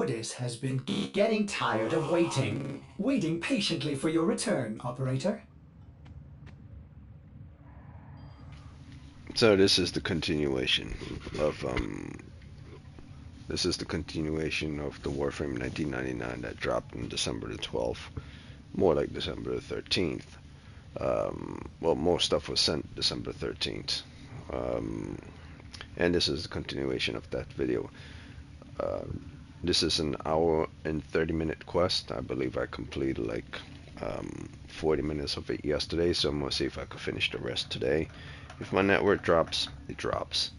stewardess has been getting tired of waiting. Waiting patiently for your return, operator. So this is the continuation of the Warframe 1999 that dropped on December the 12th, more like December the 13th. Well, most stuff was sent December 13th, and this is the continuation of that video. Uh, this is an hour and 30-minute quest. I believe I completed like 40 minutes of it yesterday, so I'm gonna see if I could finish the rest today. If my network drops, it drops.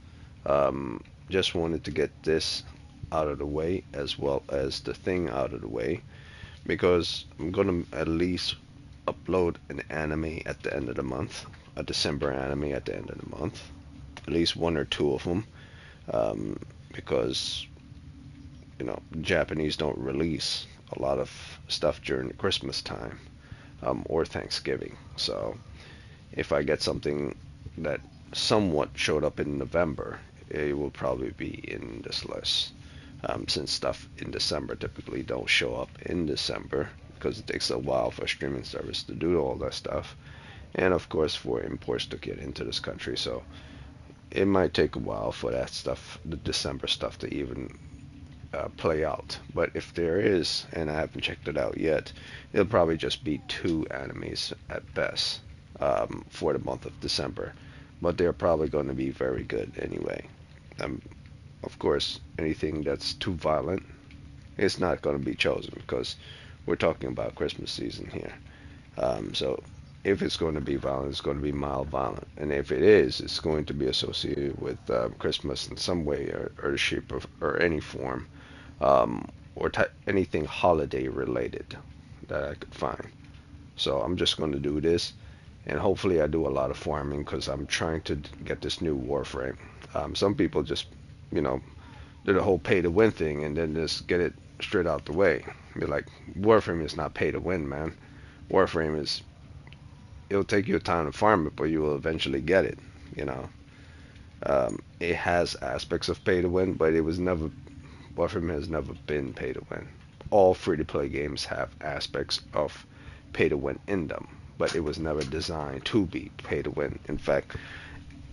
Um, just wanted to get this out of the way as well as the thing out of the way, because I'm gonna at least upload an anime at the end of the month, a December anime at the end of the month, at least one or two of them, because Japanese don't release a lot of stuff during the Christmas time, or Thanksgiving. So if I get something that somewhat showed up in November, it will probably be in this list. Since stuff in December typically don't show up in December because it takes a while for a streaming service to do all that stuff, and of course for imports to get into this country. So it might take a while for that stuff, the December stuff, to even play out. But if there is, and I haven't checked it out yet, it'll probably just be 2 animes at best for the month of December. But they're probably going to be very good anyway. Of course, anything that's too violent is not going to be chosen because we're talking about Christmas season here. So if it's going to be violent, it's going to be mild violent. And if it is, it's going to be associated with Christmas in some way or the shape of, or any form, or anything holiday related that I could find. So I'm just going to do this, and hopefully I do a lot of farming because I'm trying to get this new Warframe. Some people just, do the whole pay to win thing and then just get it straight out the way. Be like, Warframe is not pay to win, man. Warframe is, it'll take you time to farm it, but you will eventually get it. It has aspects of pay to win, but Warframe has never been pay to win. All free-to-play games have aspects of pay to win in them, but it was never designed to be pay to win. In fact,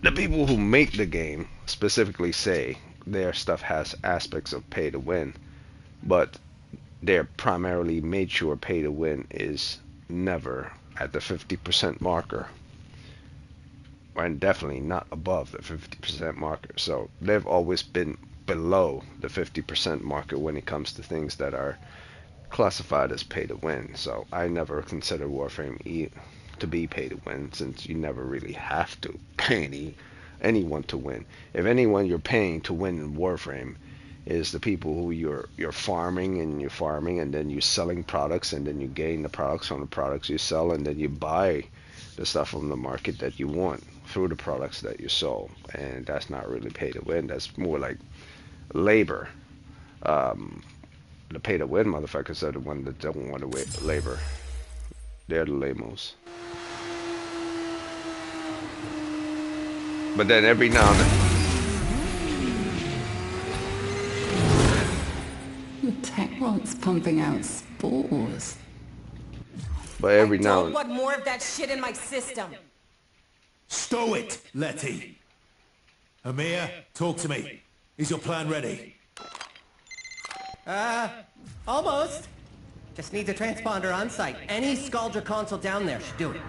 the people who make the game specifically say their stuff has aspects of pay to win, but they're primarily made sure pay to win is never at the 50% marker, and definitely not above the 50% marker. So they've always been below the 50% marker when it comes to things that are classified as pay to win. So I never consider Warframe to be pay to win, since you never really have to pay anyone to win. If anyone you're paying to win in Warframe is the people who you're farming, and then you're selling products, and then you gain the products from the products you sell, and then you buy the stuff from the market that you want through the products that you sold. And that's not really pay to win. That's more like labor. The pay to win motherfuckers are the ones that don't want to labor. They're the lamos. But then every now and then, the tech rod's pumping out spores. But every I now don't want more of that shit in my system. Stow it, Letty. Amir, talk to me. Is your plan ready? Almost. Just needs a transponder on site. Any Scaldra console down there should do it.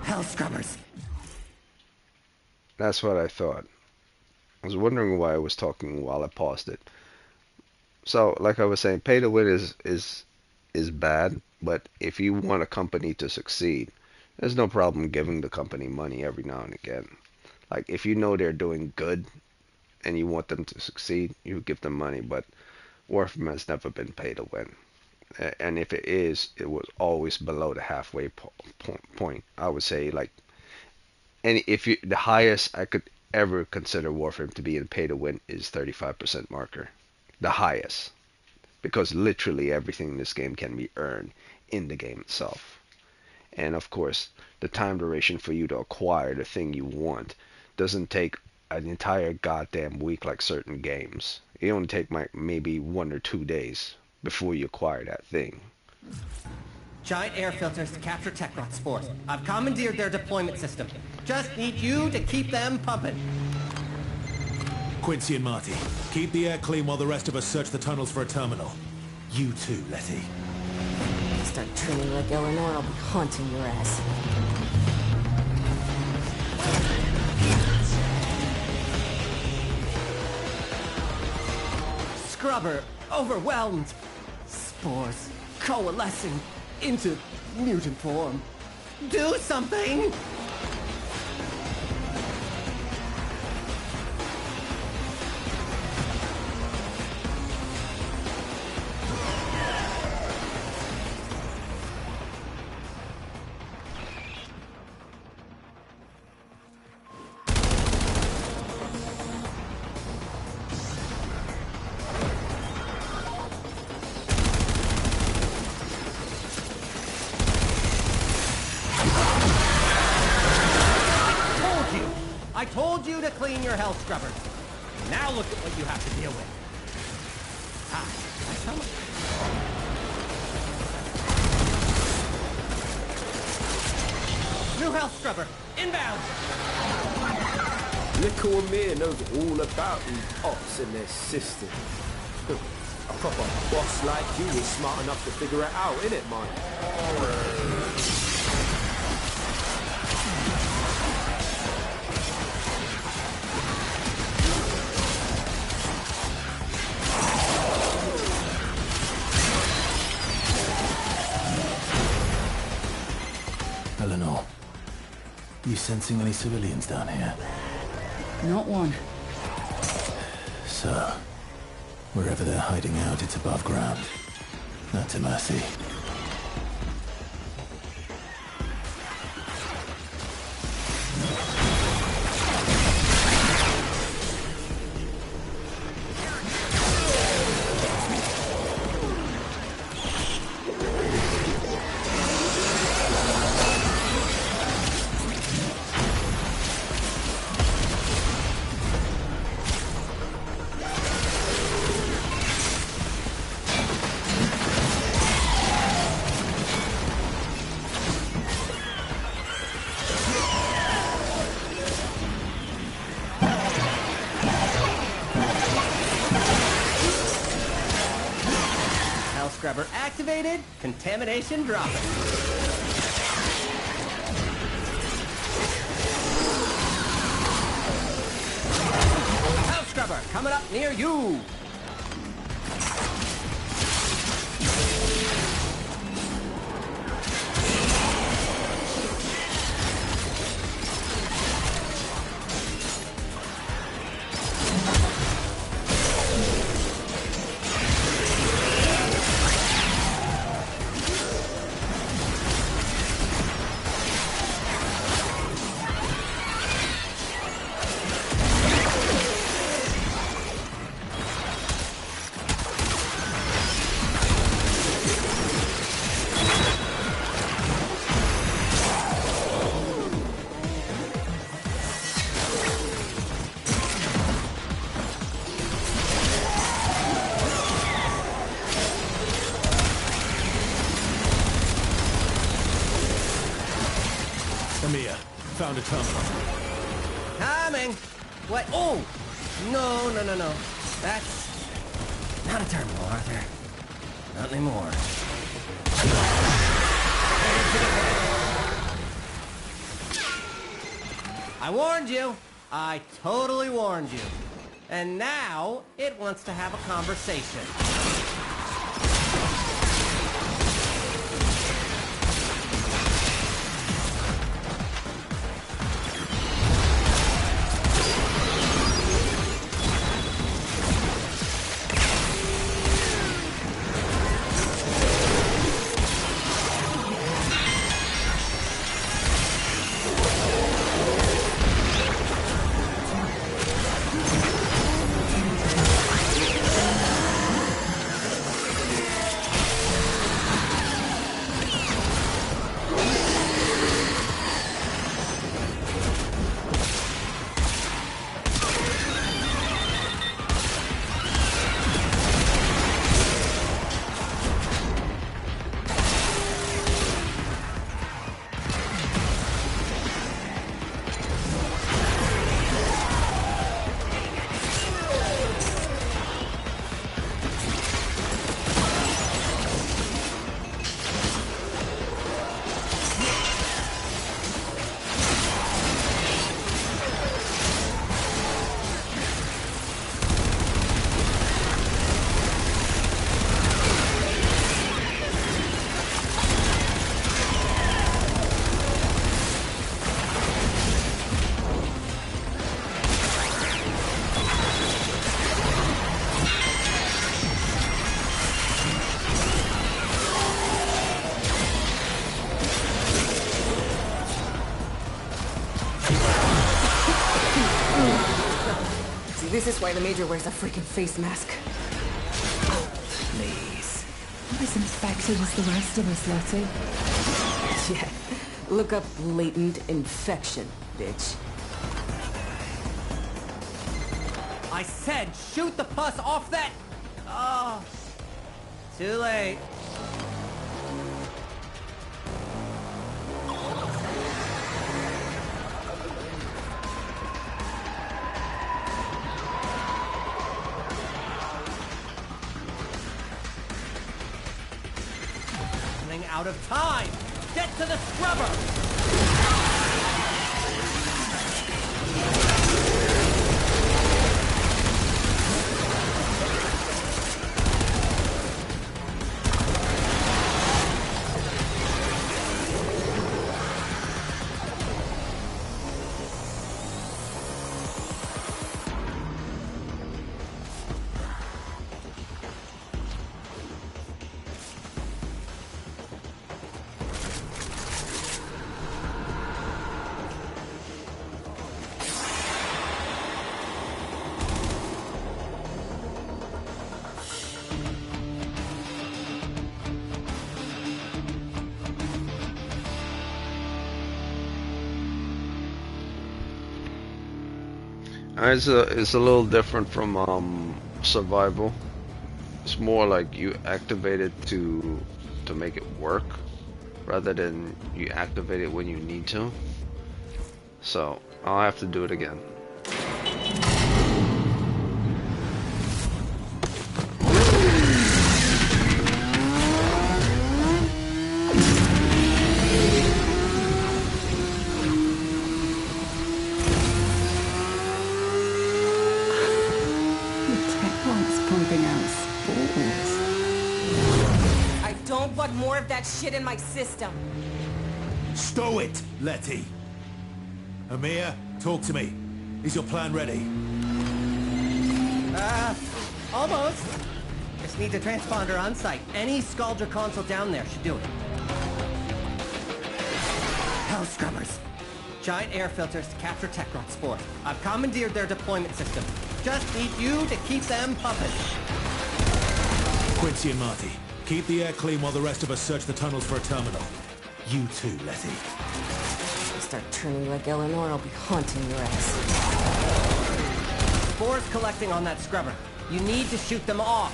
Hell scrubbers. That's what I thought. I was wondering why I was talking while I paused it. So, like I was saying, pay to win is bad, but if you want a company to succeed, there's no problem giving the company money every now and again. Like, if you know they're doing good and you want them to succeed, you give them money. But Warframe has never been pay to win. And if it is, it was always below the halfway point. I would say, like, and the highest I could ever consider Warframe to be in pay to win is 35% marker. The highest. Because literally everything in this game can be earned in the game itself. And of course, the time duration for you to acquire the thing you want doesn't take an entire goddamn week like certain games. It only take maybe 1 or 2 days before you acquire that thing. Giant air filters to capture tech rot spores. I've commandeered their deployment system. Just need you to keep them pumping. Quincy and Marty, keep the air clean while the rest of us search the tunnels for a terminal. You too, Letty. Start training like Eleanor, I'll be haunting your ass. Scrubber, overwhelmed. Spores coalescing into mutant form. Do something! I told you to clean your health scrubbers. Now look at what you have to deal with. Ah, that's how much. New health scrubber, inbound! Little Amir knows all about these ops and their system. A proper boss like you is smart enough to figure it out, innit, Mike? Eleanor, you sensing any civilians down here? Not one. So, wherever they're hiding out, it's above ground. That's a mercy. Scrubber activated, contamination dropping. Health Scrubber coming up near you. Amir, found a terminal. Coming. What? Oh! No. That's not a terminal, Arthur. Not anymore. I warned you. I totally warned you. And now it wants to have a conversation. This is why the Major wears a freaking face mask. Please. Not as infected as the rest of us, Letty. Yeah. Look up latent infection, bitch. I said shoot the pus off that... Oh. Too late. Running out of time! Get to the scrubber! It's a little different from survival. It's more like you activate it to make it work, rather than you activate it when you need to. So I'll have to do it again. I don't want more of that shit in my system. Stow it, Letty. Amir, talk to me. Is your plan ready? Almost. Just need a transponder on site. Any Scaldra console down there should do it. Hell scrubbers. Giant air filters to capture Techrot spores. I've commandeered their deployment system. Just need you to keep them pumping. Quincy and Marty, keep the air clean while the rest of us search the tunnels for a terminal. You too, Letty. You start turning like Eleanor, I'll be haunting your ass. Spores collecting on that scrubber. You need to shoot them off.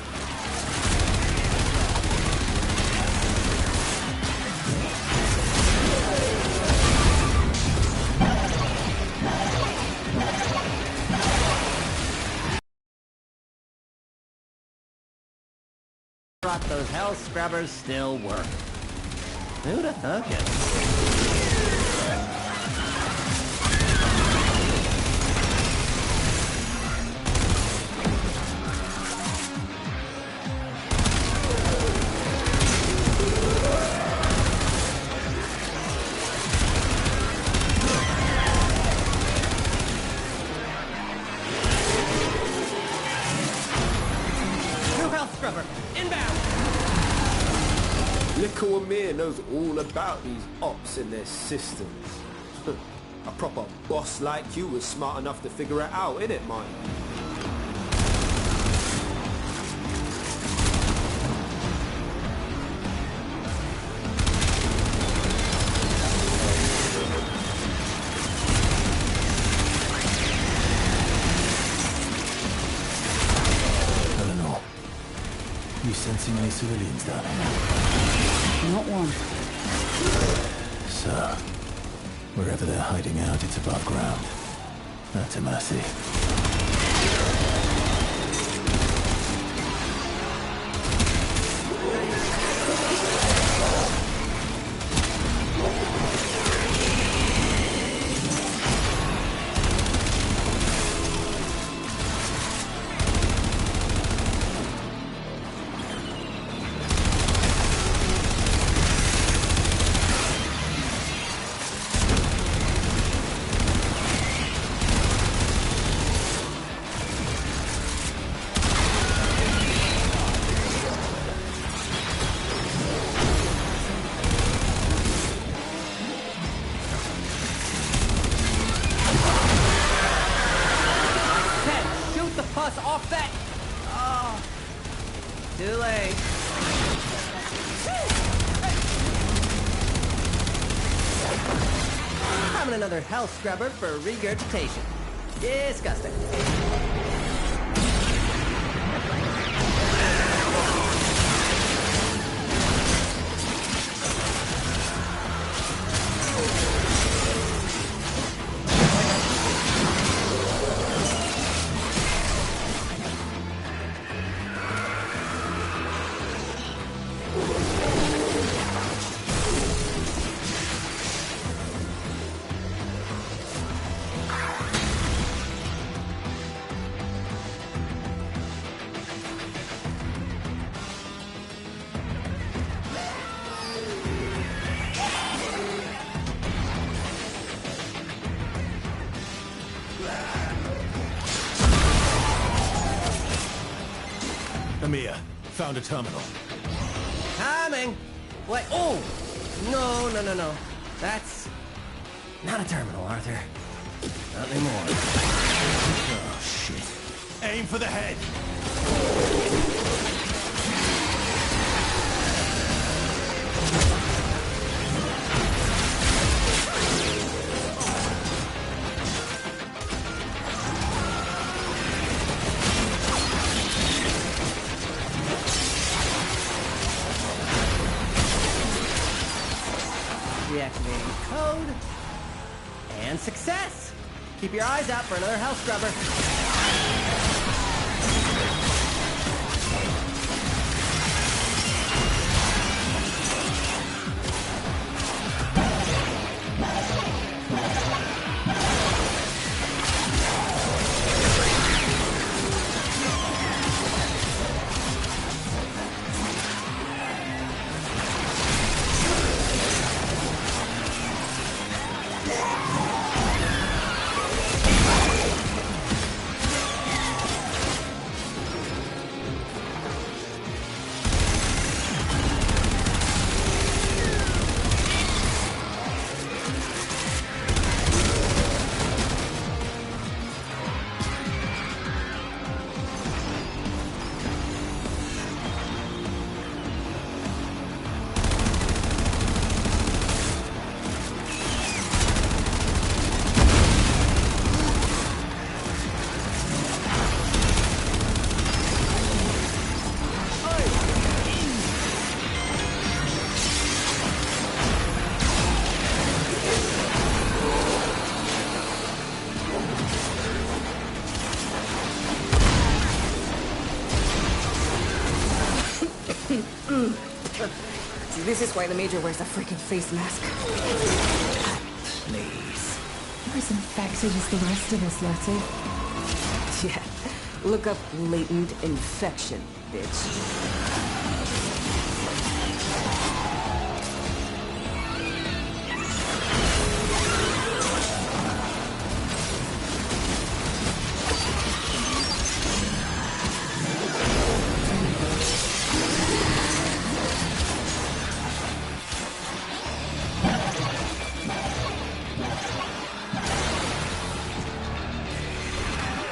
Those hell scrubbers still work. Who'da thunk it? New health scrubber, inbound! Little Amir knows all about these ops and their systems. A proper boss like you was smart enough to figure it out, innit, mine? Eleanor, you sensing any civilians down here? Not one. So, wherever they're hiding out, it's above ground. That's a mercy. summon another health scrubber for regurgitation. Disgusting. Amir, found a terminal. Coming! Wait, oh! No, no, no, no. That's not a terminal, Arthur. Not anymore. Oh, shit. Aim for the head! Reactivating code. And success! Keep your eyes out for another health scrubber. See, this is why the Major wears a freaking face mask. Please. You're as infected as the rest of us, Letty. Yeah. Look up latent infection, bitch.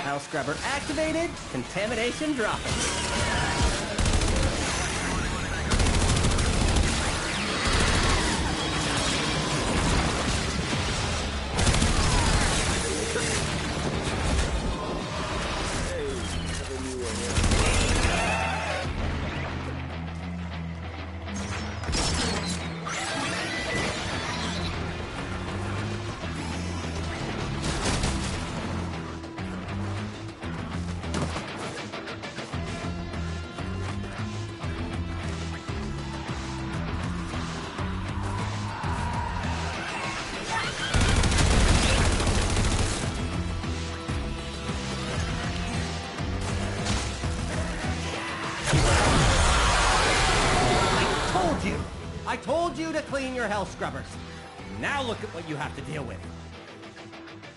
Health scrubber activated, contamination dropping. I told you to clean your health scrubbers. Now look at what you have to deal with.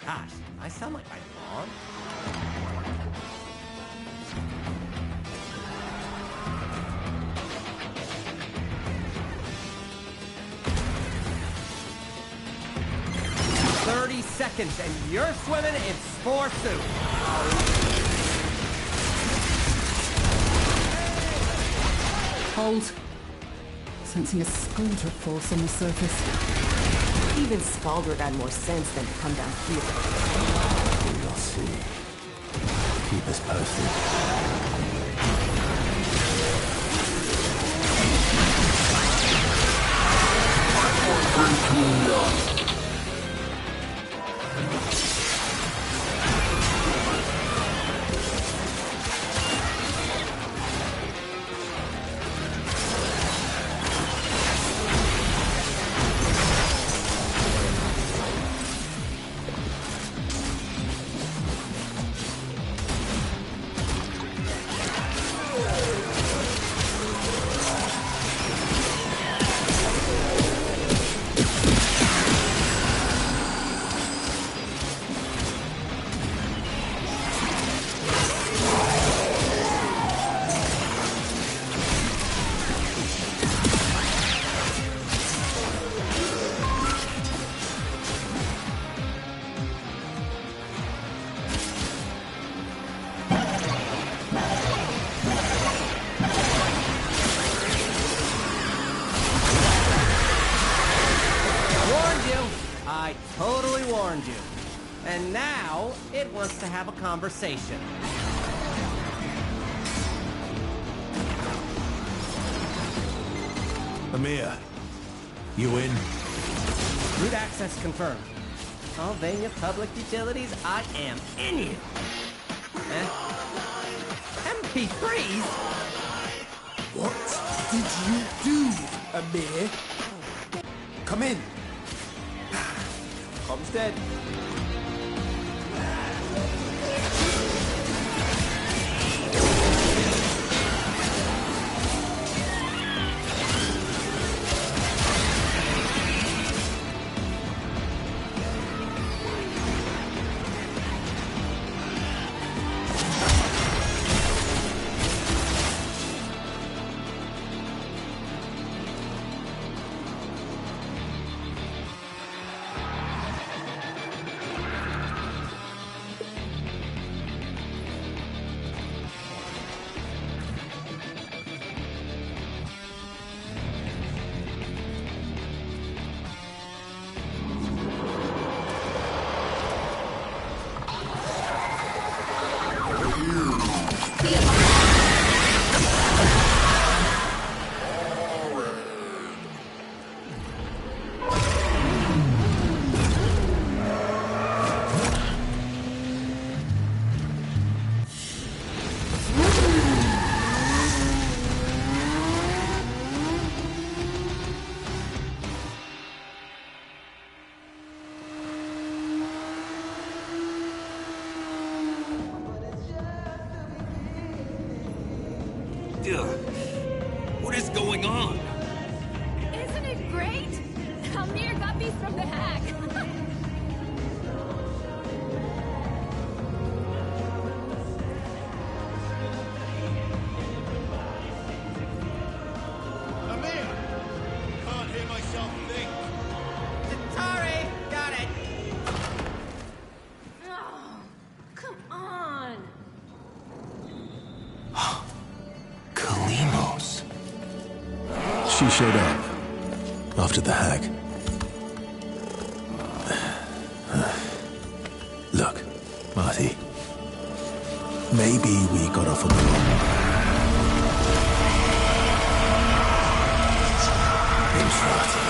Gosh, I sound like my mom. "30 seconds and you're swimming in spore soup." Hold. Sensing a splinter force on the surface. Even Skaldrig had more sense than to come down here. We'll see. Keep us posted. I totally warned you. And now, it wants to have a conversation. Amir, you in? Root access confirmed. Sylvania Public Utilities, I am in you. MP3s? What did you do, Amir? Come in. Com's dead. What is going on? Isn't it great? Amir got these from the hack. Amir! Can't hear myself think. Atari, got it. Oh, come on. Kalimos. She showed up after the hack. Look, Marty. Maybe we got off on the wrong. Infrati.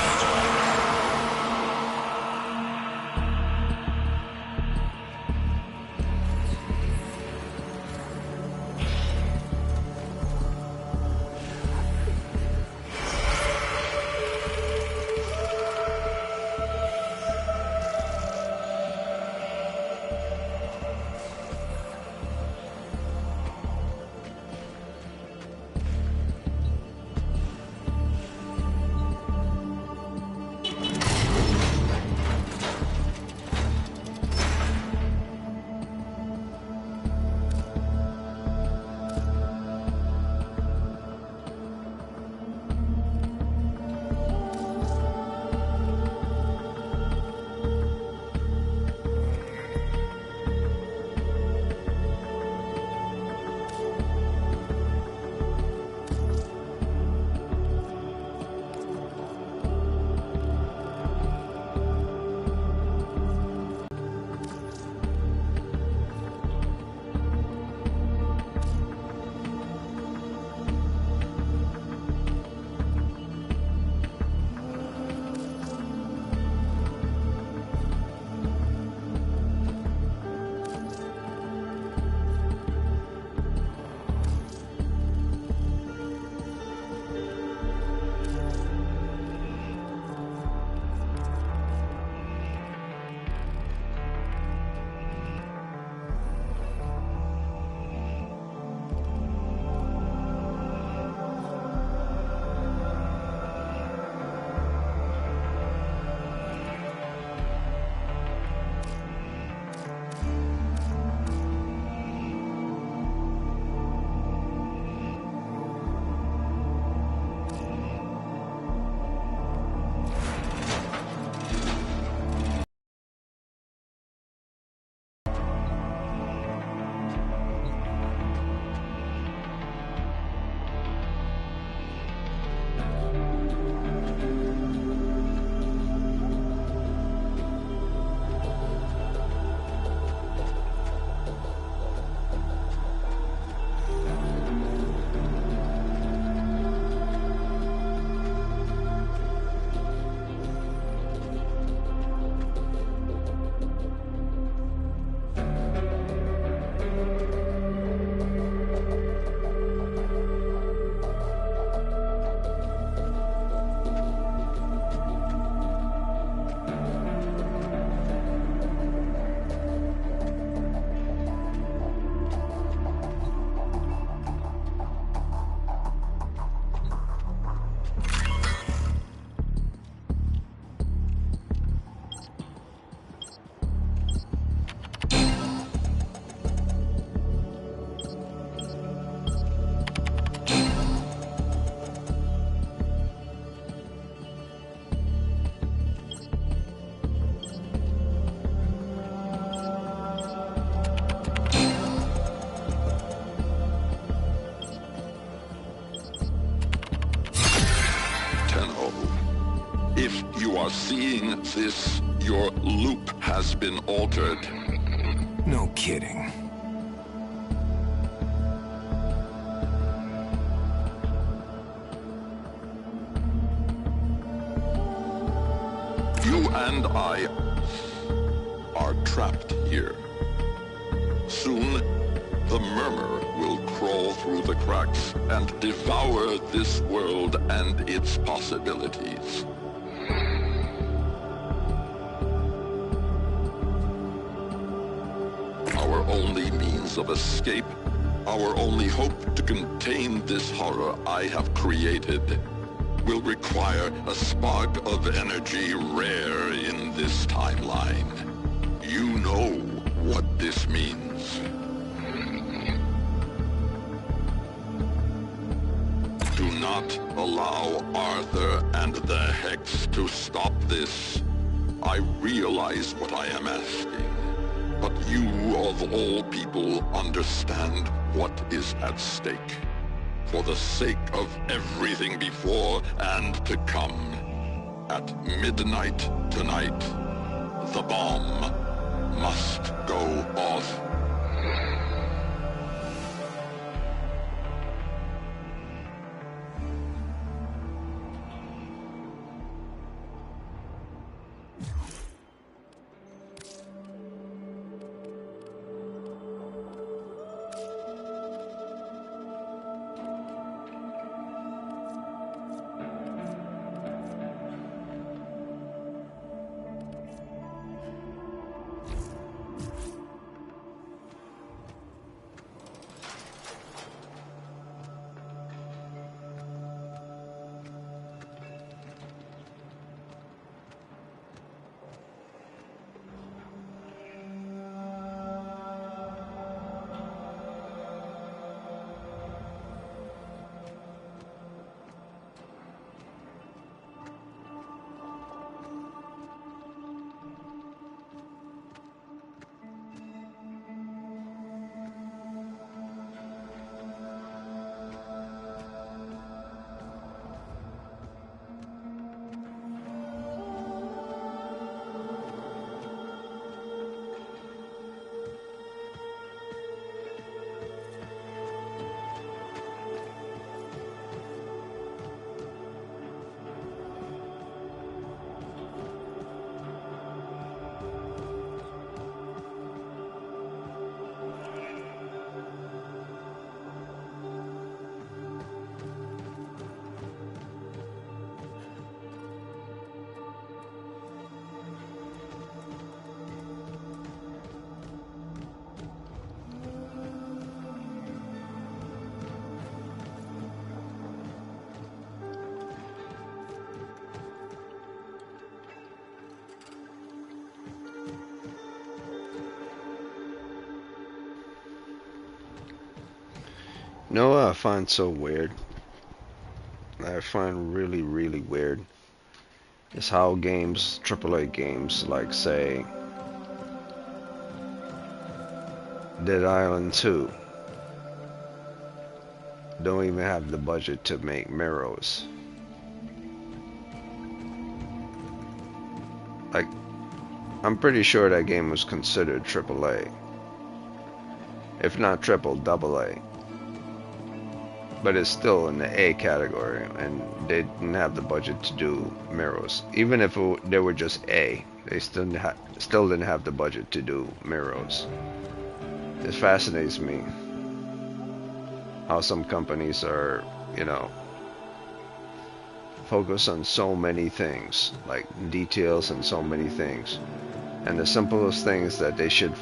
You are seeing this. Your loop has been altered. No kidding. You and I are trapped here. Soon, the murmur will crawl through the cracks and devour this world and its possibilities. Our only means of escape, our only hope to contain this horror I have created, will require a spark of energy rare in this timeline. You know what this means. Do not allow Arthur and the Hex to stop this. I realize what I am asking, but you of all people understand what is at stake. For the sake of everything before and to come. At midnight tonight, the bomb must go off. You know what I find so weird? I find really, really weird is how games, AAA games, like say Dead Island 2, don't even have the budget to make mirrors. Like, I'm pretty sure that game was considered AAA. If not triple, double A. But it's still in the A category, and they didn't have the budget to do mirrors. Even if they were just A, they still didn't have the budget to do mirrors. It fascinates me how some companies are, you know, focus on so many things, like details and so many things. And the simplest things that they should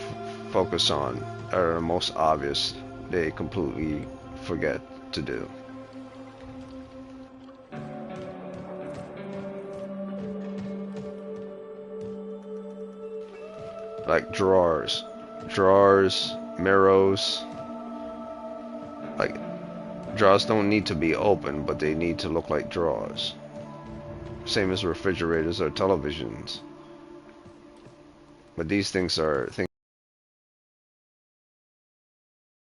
focus on are the most obvious, they completely forget to do. Like drawers, mirrors. Like, drawers don't need to be open, but they need to look like drawers. Same as refrigerators or televisions. But these things are things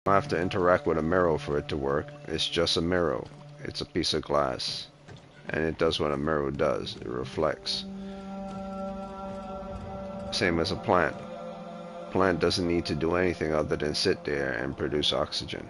you don't have to interact with a mirror for it to work. It's just a mirror. It's a piece of glass. and it does what a mirror does. It reflects. Same as a plant. Plant doesn't need to do anything other than sit there and produce oxygen.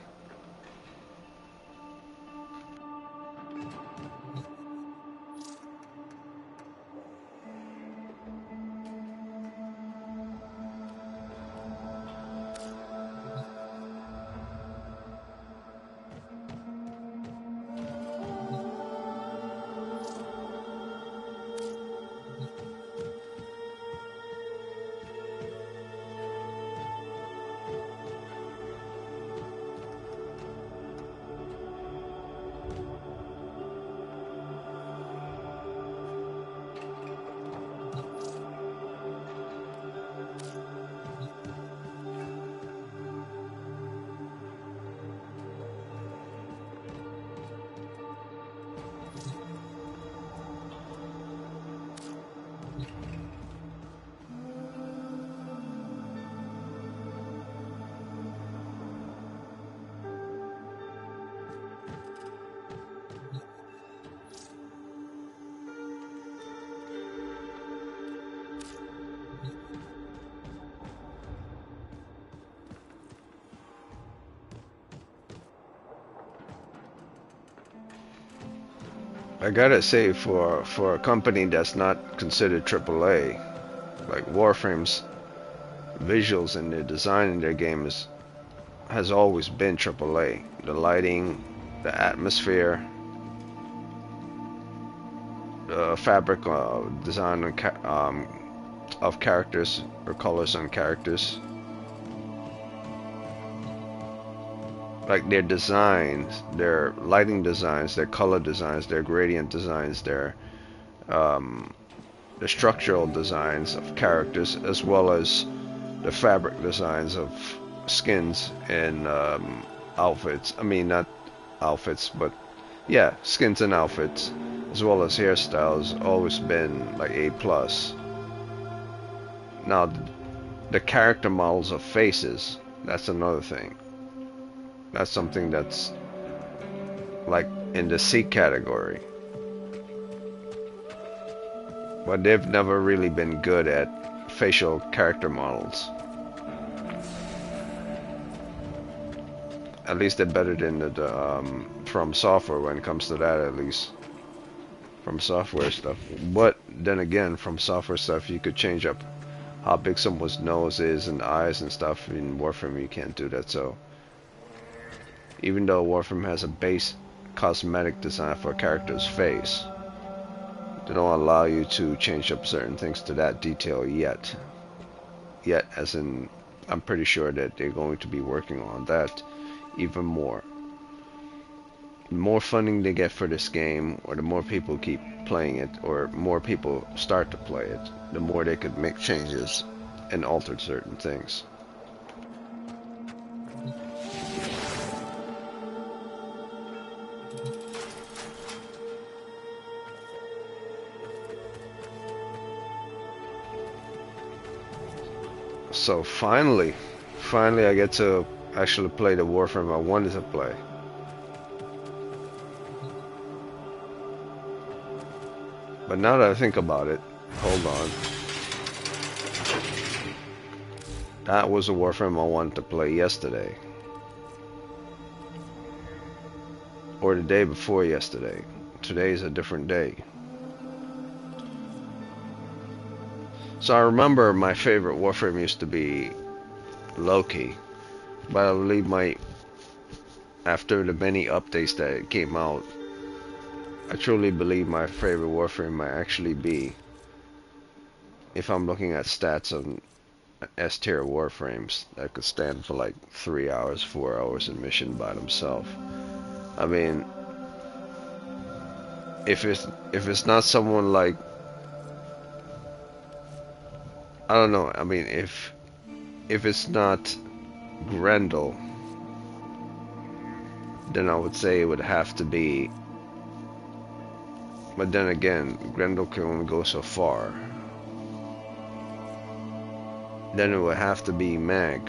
I gotta say, for a company that's not considered AAA, like Warframe's visuals and their design in their games has always been AAA. The lighting, the atmosphere, the fabric design of characters or colors on characters. Like their designs, their lighting designs, their color designs, their gradient designs, their the structural designs of characters, as well as the fabric designs of skins and outfits. I mean, not outfits, but yeah, skins and outfits, as well as hairstyles, always been like A+. Now, the character models of faces, that's another thing. That's something that's like in the C category. But they've never really been good at facial character models. At least they're better than the From Software when it comes to that, at least. From Software stuff. But then again, From Software stuff, you could change up how big someone's nose is and eyes and stuff. In Warframe, you can't do that, so. Even though Warframe has a base cosmetic design for a character's face, they don't allow you to change up certain things to that detail yet. Yet, as in, I'm pretty sure that they're going to be working on that even more. The more funding they get for this game, or the more people keep playing it, or more people start to play it, the more they could make changes and alter certain things. So finally I get to actually play the Warframe I wanted to play. But now that I think about it, hold on. That was a Warframe I wanted to play yesterday. Or the day before yesterday. Today is a different day. So I remember my favorite Warframe used to be Loki, but I believe after the many updates that came out, I truly believe my favorite Warframe might actually be, if I'm looking at stats on S tier Warframes that could stand for like 3 hours, 4 hours in mission by themselves. I mean, if it's not someone like, I don't know. I mean, if it's not Grendel, then I would say it would have to be. But then again, Grendel can only go so far. Then it would have to be Mag.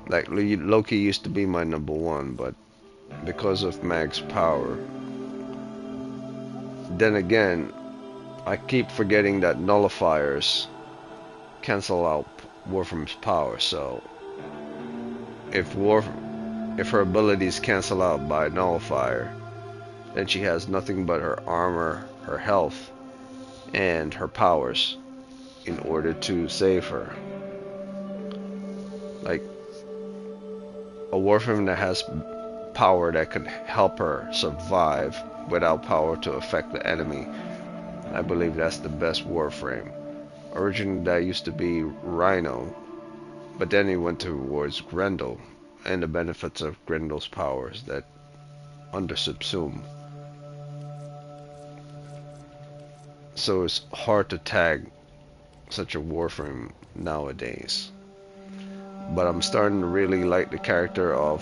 Like Loki used to be my number one, but because of Mag's power. Then again, I keep forgetting that nullifiers cancel out Warframe's power, so if her abilities cancel out by nullifier, then she has nothing but her armor, her health, and her powers in order to save her. Like a Warframe that has power that could help her survive without power to affect the enemy, I believe that's the best Warframe. Originally that used to be Rhino, but then he went towards Grendel, and the benefits of Grendel's powers that under subsume. So it's hard to tag such a Warframe nowadays. But I'm starting to really like the character of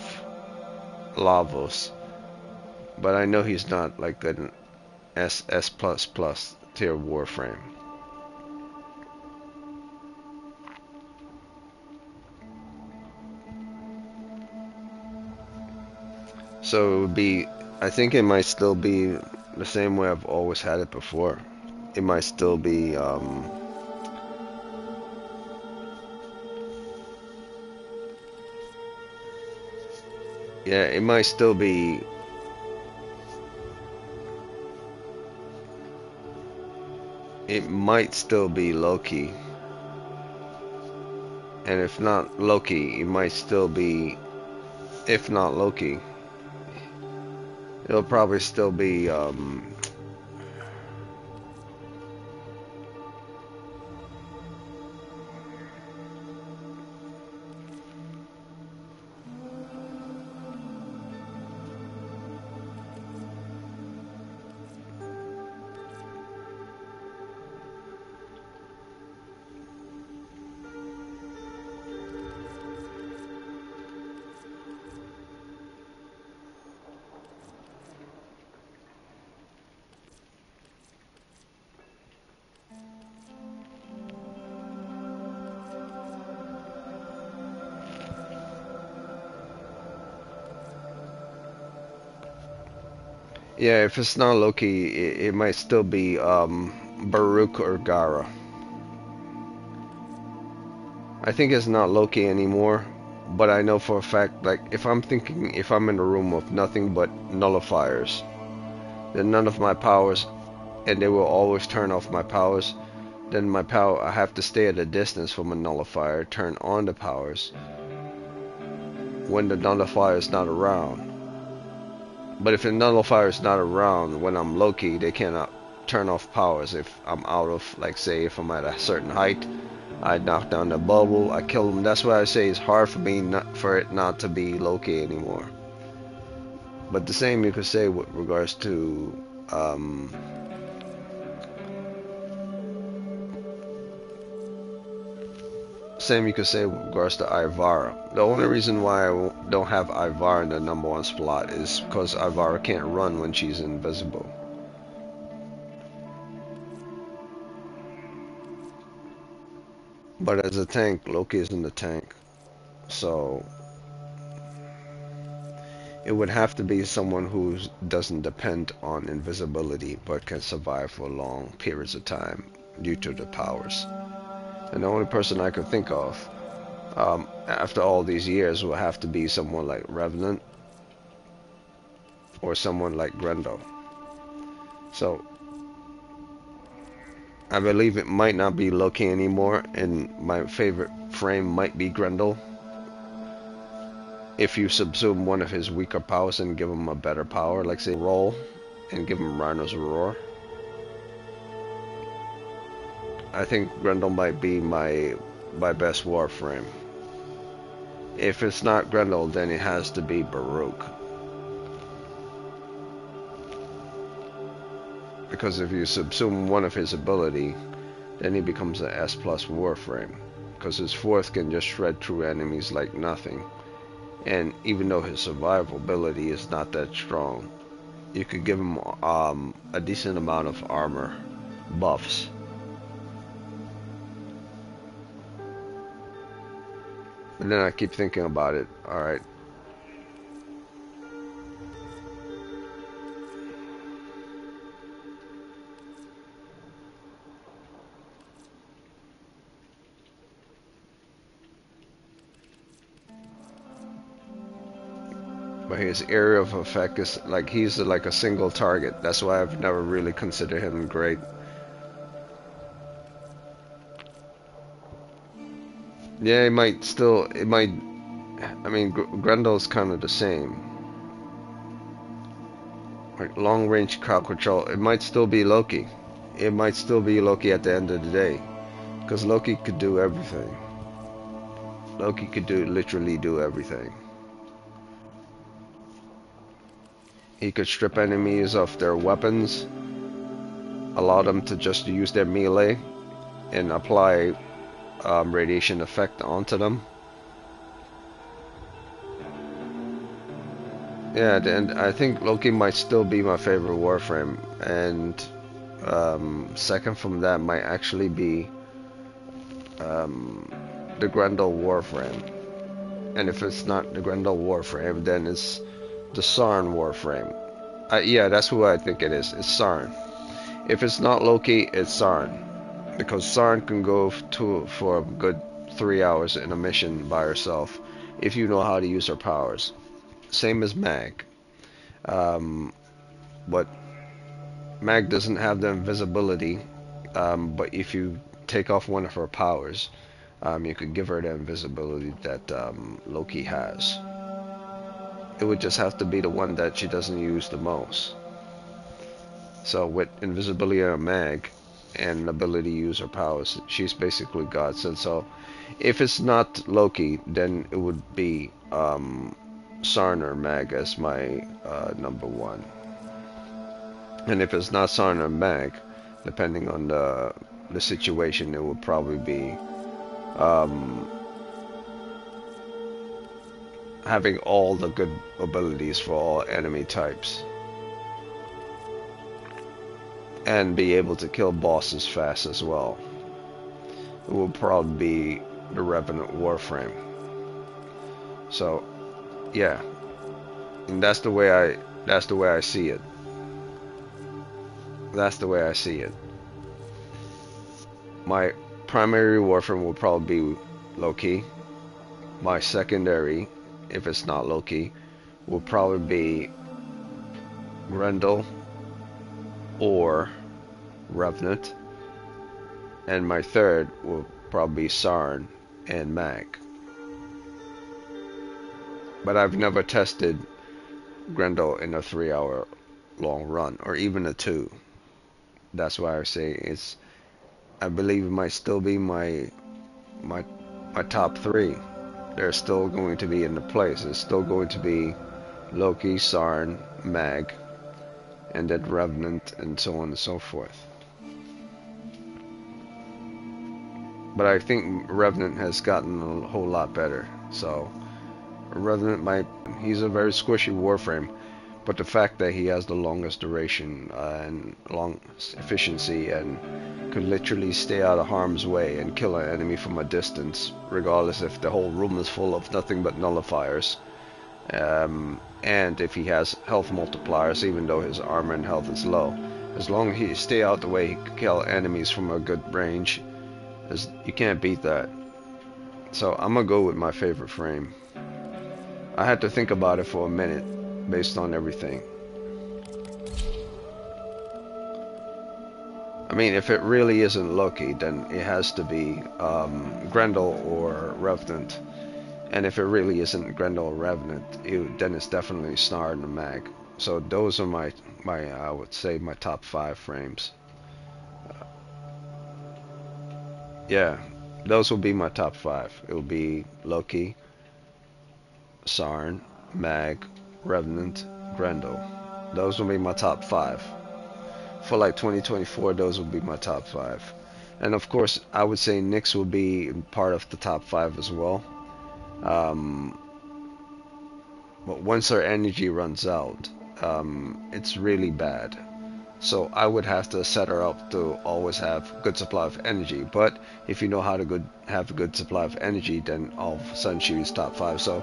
Lavos. But I know he's not like an S tier Warframe. So it would be, I think it might still be the same way I've always had it before. It might still be yeah, it might still be Loki. And if not Loki, it might still be, if not Loki, it'll probably still be yeah, if it's not Loki, it might still be Baruch or Gara. I think it's not Loki anymore, but I know for a fact, like, if I'm in a room with nothing but nullifiers, then none of my powers, and they will always turn off my powers, then I have to stay at a distance from a nullifier, turn on the powers when the nullifier is not around. But if the nullifier is not around when I'm Loki, they cannot turn off powers. If I'm out of, like, say, if I'm at a certain height, I knock down the bubble, I kill them. That's why I say it's hard for me for it not to be Loki anymore. But the same you could say with regards to Ivara. The only reason why I don't have Ivara in the #1 slot is because Ivara can't run when she's invisible. But as a tank, Loki isn't a tank. So it would have to be someone who doesn't depend on invisibility but can survive for long periods of time due to the powers. And the only person I could think of after all these years will have to be someone like Revenant or someone like Grendel. So I believe it might not be Loki anymore, and my favorite frame might be Grendel. If you subsume one of his weaker powers and give him a better power, like say roll, and give him Rhino's Roar, I think Grendel might be my best Warframe. If it's not Grendel, then it has to be Baruch. Because if you subsume one of his ability, then he becomes an S+ Warframe. Because his fourth can just shred through enemies like nothing. And even though his survival ability is not that strong, you could give him a decent amount of armor buffs. And then I keep thinking about it. Alright, but his area of effect is like he's like a single target. That's why I've never really considered him great. Yeah, it might still, it might, I mean, Grendel's kind of the same. Like long range crowd control, it might still be Loki. It might still be Loki at the end of the day. Because Loki could do everything. Loki could literally do everything. He could strip enemies of their weapons, allow them to just use their melee, and apply radiation effect onto them. Yeah, and I think Loki might still be my favorite Warframe, and second from that might actually be the Grendel Warframe. And if it's not the Grendel Warframe, then it's the Sarn Warframe. Yeah, that's who I think it is. It's Sarn. If it's not Loki, it's Sarn. Because Sarn can go for a good 3 hours in a mission by herself if you know how to use her powers. Same as Mag. But Mag doesn't have the invisibility, but if you take off one of her powers, you could give her the invisibility that Loki has. It would just have to be the one that she doesn't use the most. So with invisibility on Mag and ability to use her powers, she's basically godsend. So if it's not Loki, then it would be Sarn or Mag as my number one. And if it's not Sarn or Mag, depending on the situation, it would probably be having all the good abilities for all enemy types. And be able to kill bosses fast as well. It will probably be the Revenant Warframe. So, yeah, and that's the way I see it. That's the way I see it. My primary Warframe will probably be Loki. My secondary, if it's not Loki, will probably be Grendel or Revenant, and my third will probably be Sarn and Mag. But I've never tested Grendel in a 3 hour long run, or even a 2. That's why I say I believe it might still be my top 3. They're still going to be in the place. It's still going to be Loki, Sarn, Mag, and then Revenant, and so on and so forth. But I think Revenant has gotten a whole lot better. So Revenant he's a very squishy Warframe, but the fact that he has the longest duration and long efficiency and could literally stay out of harm's way and kill an enemy from a distance, regardless if the whole room is full of nothing but nullifiers. And if he has health multipliers, even though his armor and health is low, as long as he stay out the way, he can kill enemies from a good range. You can't beat that. So I'm gonna go with my favorite frame. I had to think about it for a minute based on everything. I mean, if it really isn't Loki, then it has to be Grendel or Revenant. And if it really isn't Grendel or Revenant, then it's definitely Sarn and Mag. So those are my I would say my top 5 frames. Yeah, those will be my top 5. It will be Loki, Sarn, Mag, Revenant, Grendel. Those will be my top 5. For like 2024, those will be my top 5. And of course, I would say Nyx will be part of the top 5 as well. But once her energy runs out, it's really bad. So I would have to set her up to always have good supply of energy. But if you know how to have a good supply of energy, then all of a sudden she's top 5. So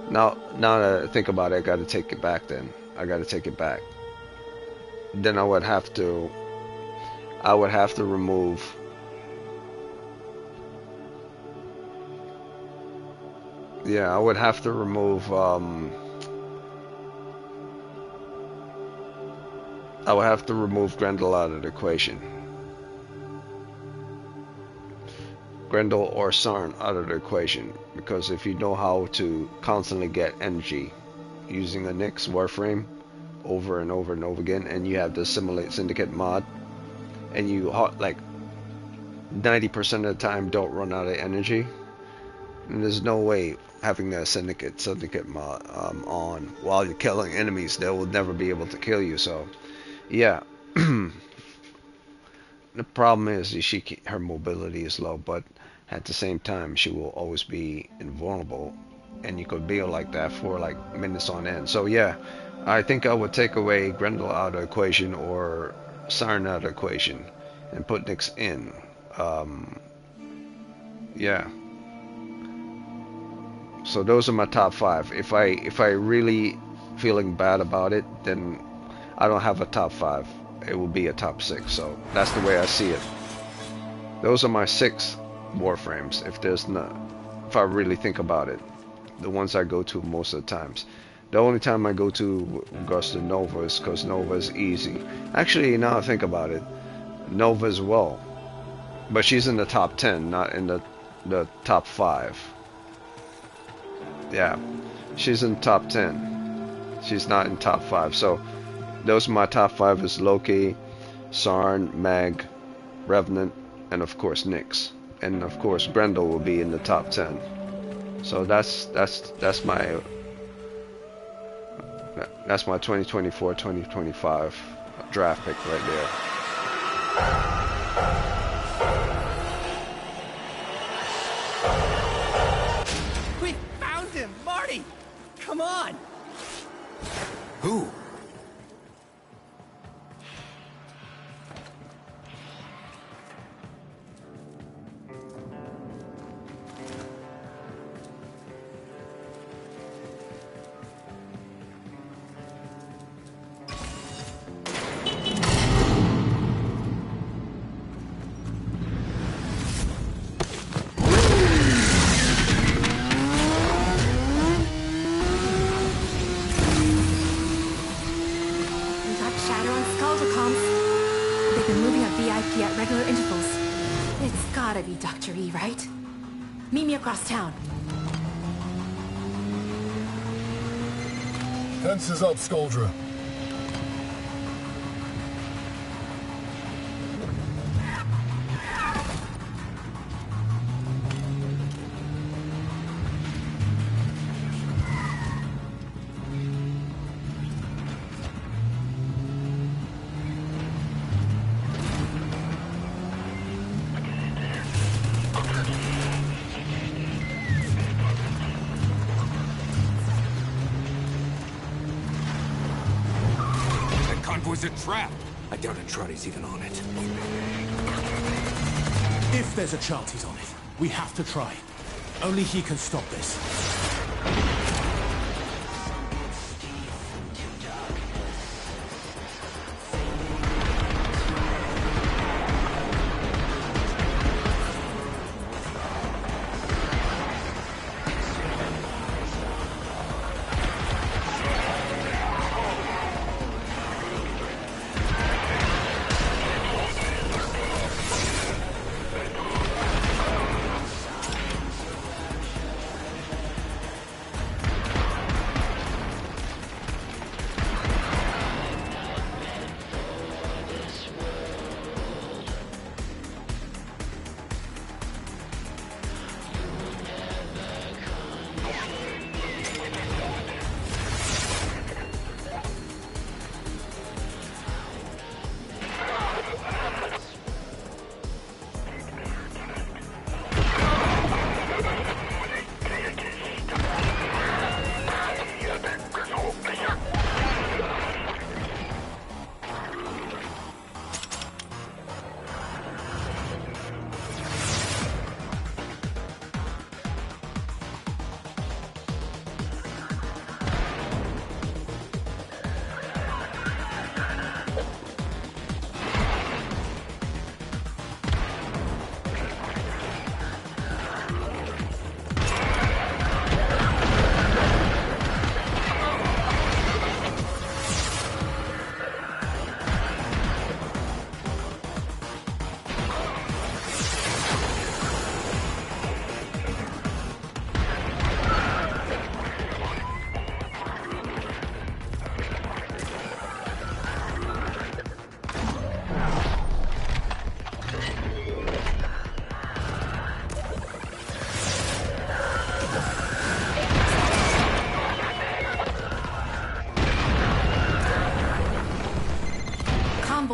now that I think about it, I got to take it back. Then I got to take it back. Then I would have to remove. Yeah, I would have to remove I would have to remove Grendel out of the equation. Grendel or Sarn out of the equation, because if you know how to constantly get energy using the Nyx Warframe over and over and over again, and you have the Simulate Syndicate mod, and you like 90% of the time don't run out of energy, and there's no way having the Syndicate mod on while you're killing enemies. They will never be able to kill you. So yeah. The problem is her mobility is low, but at the same time she will always be invulnerable, and you could be like that for like minutes on end. So yeah, I think I would take away Grendel out of the equation or Sarn out of the equation and put Nyx in. Yeah. So those are my top 5. If I really feeling bad about it, then I don't have a top 5. It will be a top 6. So that's the way I see it. Those are my 6 Warframes. If I really think about it, the ones I go to most of the times. The only time I go to goes to Nova is because Nova is easy. Actually, now I think about it, Nova as well, but she's in the top 10, not in the top 5. Yeah, she's in top 10. She's not in top 5. So those are my top 5 is Loki, Sarn, Mag, Revenant, and of course Nyx. And of course Grendel will be in the top 10. So that's my 2024-2025 draft pick right there. We found him, Marty! Come on! Who? At regular intervals. It's gotta be Dr. E, right? Meet me across town. Fences up, Skuldra. Was a trap. I doubt Andrade's even on it. If there's a chance he's on it, we have to try. Only he can stop this.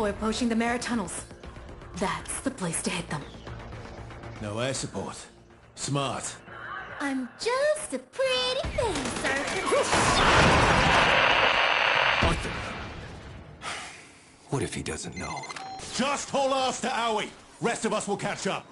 We're approaching the Mara tunnels. That's the place to hit them. No air support. Smart. I'm just a pretty face, Arthur. What if he doesn't know? Just haul ass to Owie. Rest of us will catch up.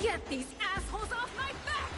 Get these assholes off my back!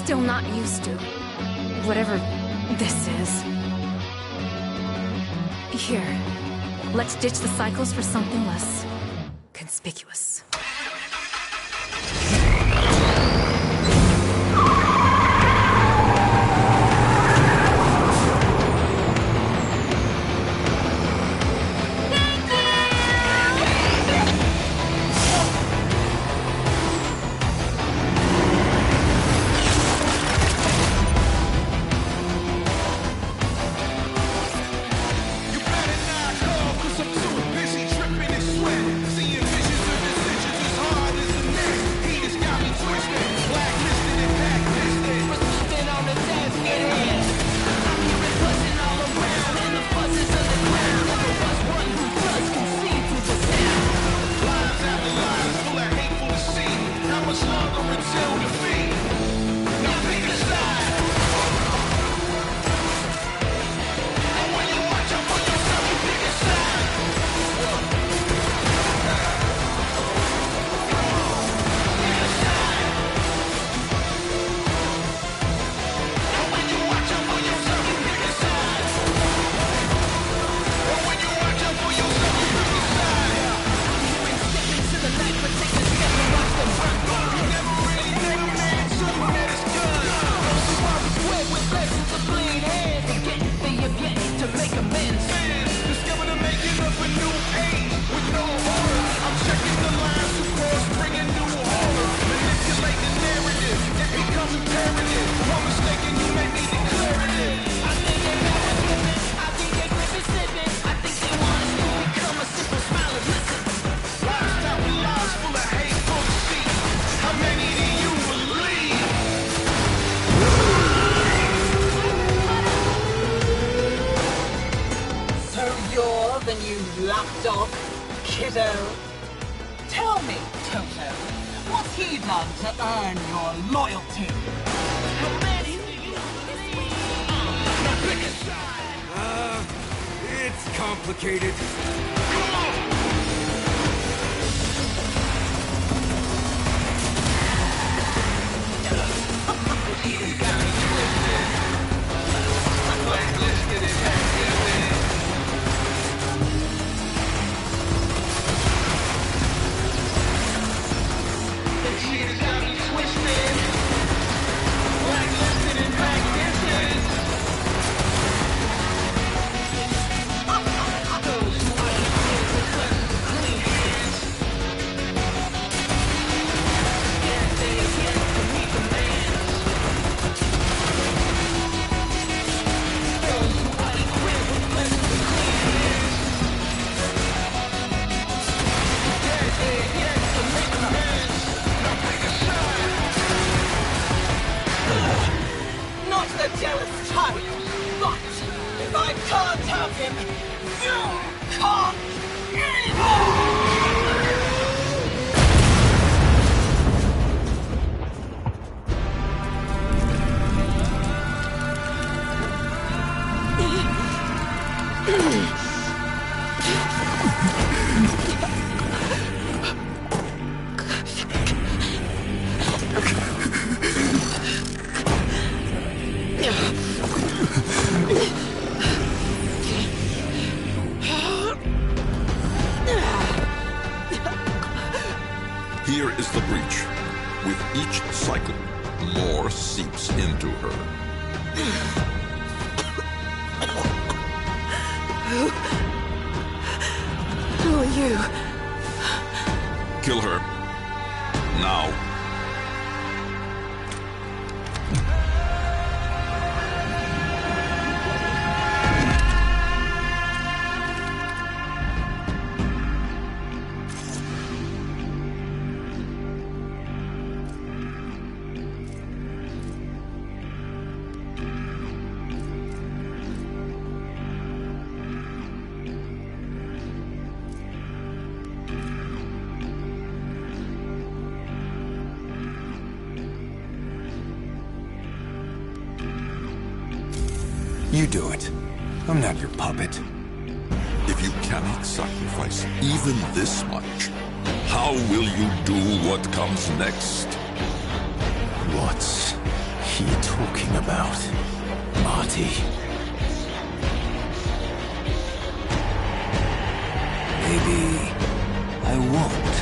Still not used to whatever this is. Here, let's ditch the cycles for something less conspicuous. lapdog, kiddo. Tell me, Toto, what's he done to earn your loyalty? It's complicated. The cheat is jealous child, but if I can't have him, you can't either! Here is the breach. With each cycle, more seeps into her. Who are you? Kill her. Now. You do it. I'm not your puppet. If you cannot sacrifice even this much, how will you do what comes next? What's he talking about, Marty? Maybe I won't.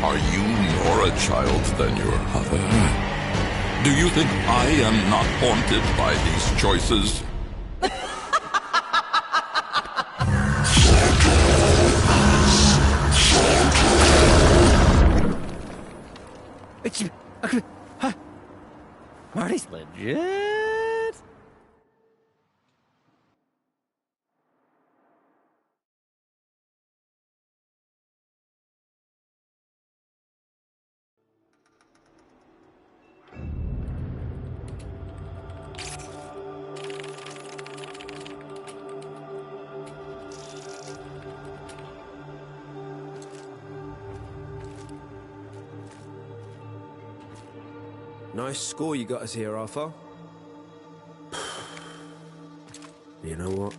Are you more a child than your mother? Do you think I am not haunted by these choices? Marty's legit. Nice score you got us here, Arthur. You know what?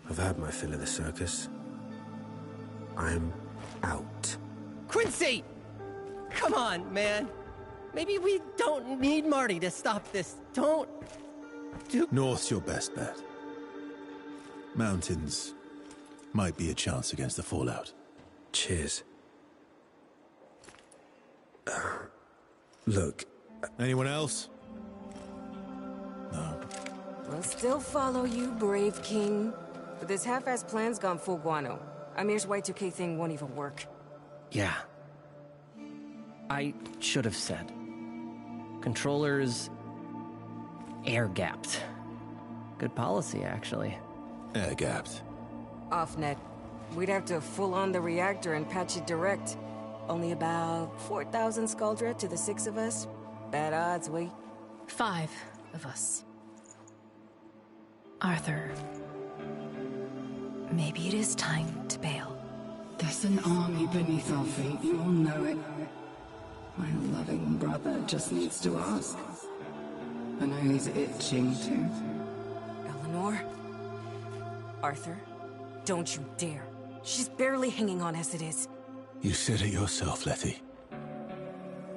I've had my fill of the circus. I'm out. Quincy! Come on, man. Maybe we don't need Marty to stop this. Don't do... North's your best bet. Mountains might be a chance against the fallout. Cheers. Look. Anyone else? No. We'll still follow you, brave king. But this half-assed plan's gone full guano. Amir's Y2K thing won't even work. Yeah. I should have said. Controllers... air-gapped. Good policy, actually. Air-gapped. Off-net. We'd have to full-on the reactor and patch it direct. Only about 4,000 Skuldra to the 6 of us. Bad odds, we. 5 of us. Arthur, maybe it is time to bail. There's an army beneath our feet, you all know it. My loving brother just needs to ask. I know he's itching to. Eleanor? Arthur? Don't you dare. She's barely hanging on as it is. You said it yourself, Letty.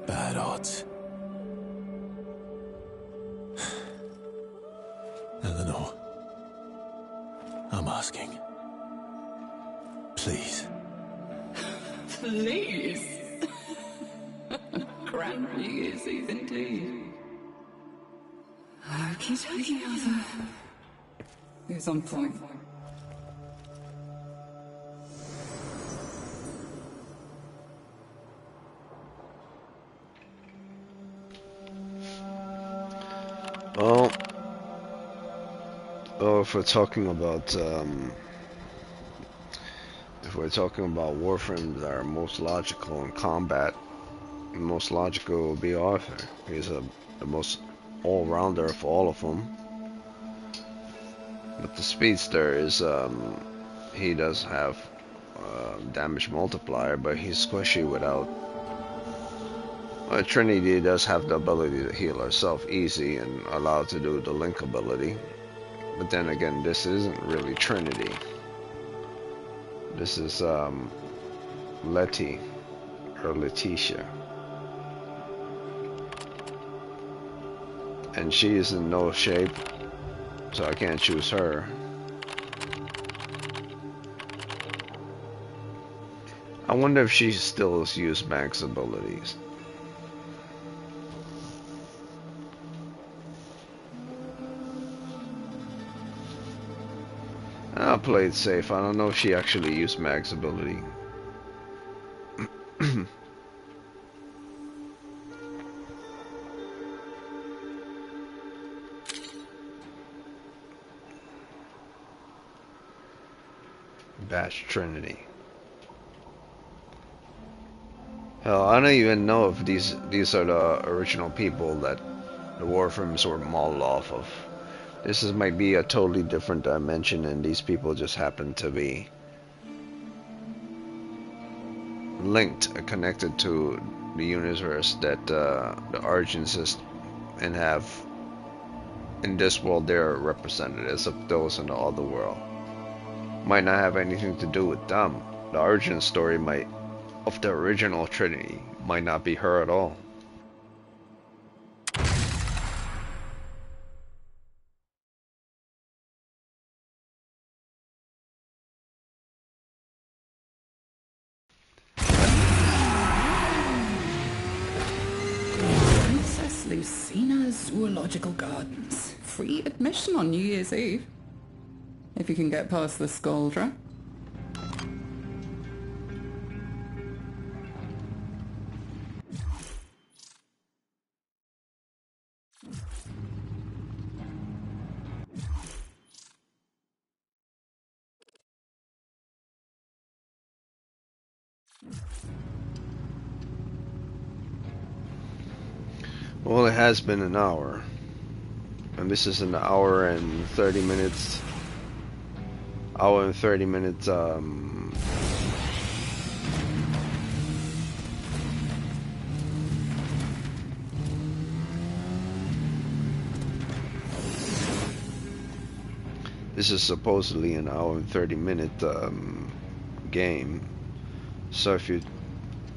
Bad odds. Eleanor. I'm asking. Please. Please? Grand Ulysses, indeed. Okie dokie, Arthur. Who's on point? Well, if we're talking about Warframes that are most logical in combat, most logical would be Arthur. He's the most all-rounder of all of them. But the Speedster is, he does have damage multiplier, but he's squishy without. Trinity does have the ability to heal herself easy and allowed to do the link ability. But then again, this isn't really Trinity. This is Letty or Letitia. And she is in no shape, so I can't choose her. I wonder if she still uses Max abilities. I'll play it safe. I don't know if she actually used Mag's ability. Bash Trinity. Hell, I don't even know if these are the original people that the Warframes were modeled off of. This might be a totally different dimension, and these people just happen to be linked, connected to the universe that the origins is, and have in this world they're represented as of those in the other world. Might not have anything to do with them. The origin story might of the original Trinity might not be her at all. Lucina's Zoological Gardens. Free admission on New Year's Eve. If you can get past the Skuldra. Well, it has been an hour. And this is an hour and 30 minutes. Hour and 30 minutes, this is supposedly an hour and 30-minute game. So if you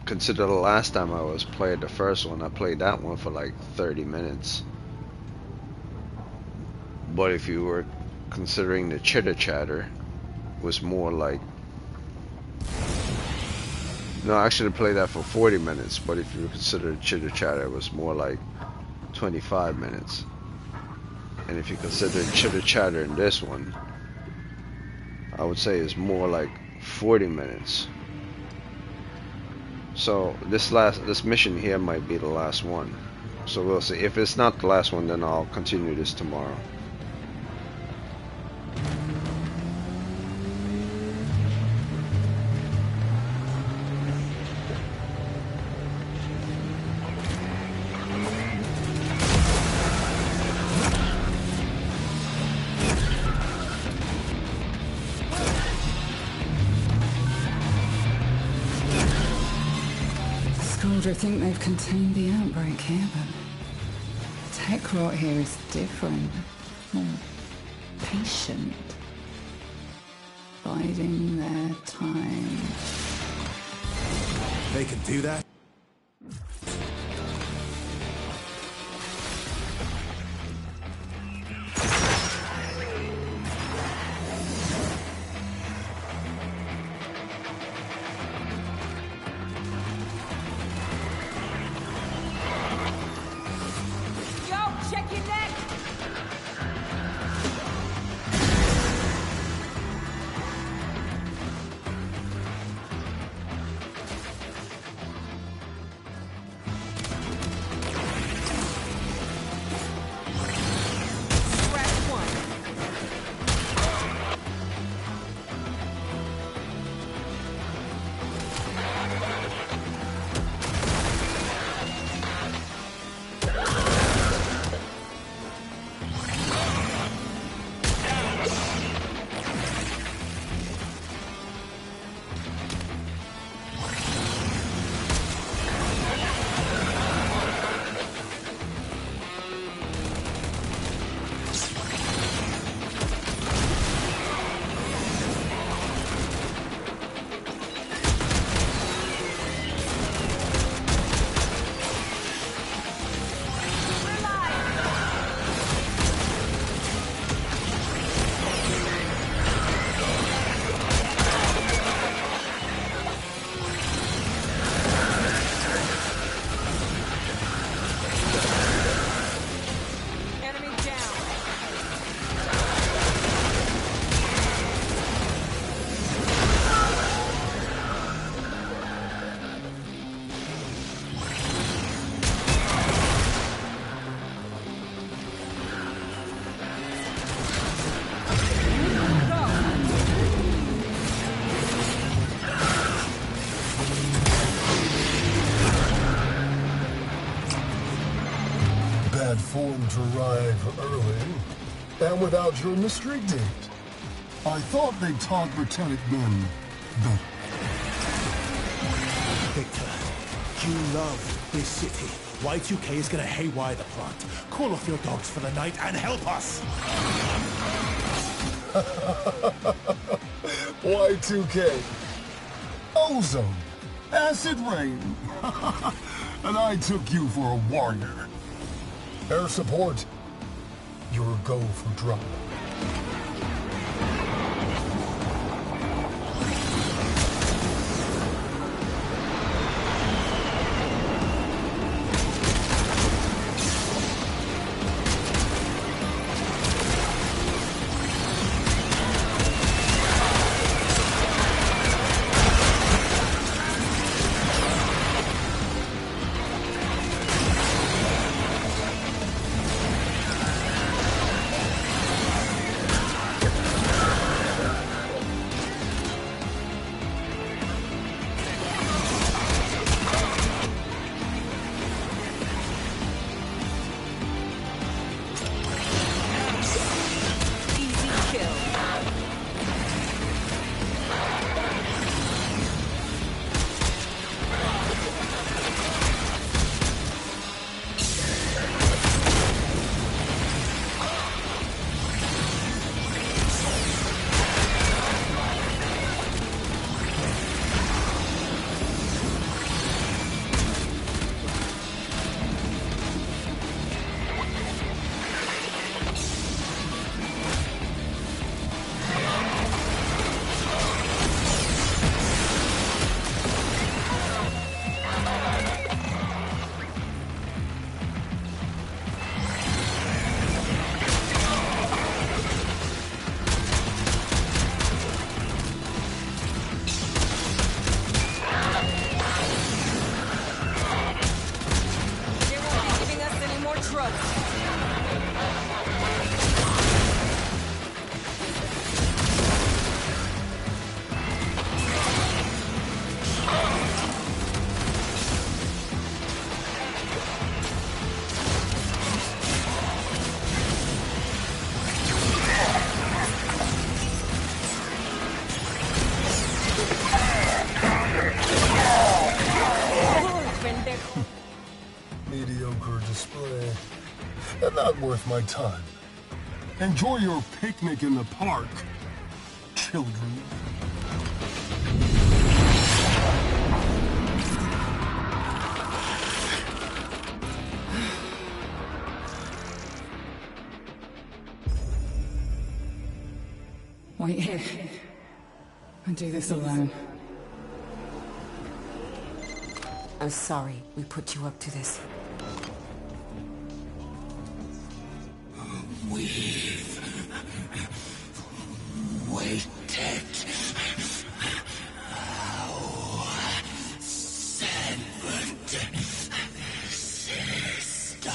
consider the last time I was playing the first one, I played that one for like 30 minutes. But if you were considering the chitter chatter, was more like, no, I actually played that for 40 minutes, but if you consider the chitter chatter, it was more like 25 minutes. And if you consider chitter chatter in this one, I would say it's more like 40 minutes. So this mission here might be the last one. So we'll see. If it's not the last one, then I'll continue this tomorrow. I think they've contained the outbreak here, but tech rot here is different, more patient, biding their time. They can do that? bad form to arrive early, and without your mystery date. I thought they'd taught Britannic men better. Victor, you love this city. Y2K is gonna haywire the plot. Call off your dogs for the night and help us! Y2K. Ozone. Acid rain. And I took you for a warrior. Air support. You're a go for drop. Mediocre display. And not worth my time. Enjoy your picnic in the park, children. Wait here. I do this alone. I'm sorry we put you up to this. We've waited. Our severed sister.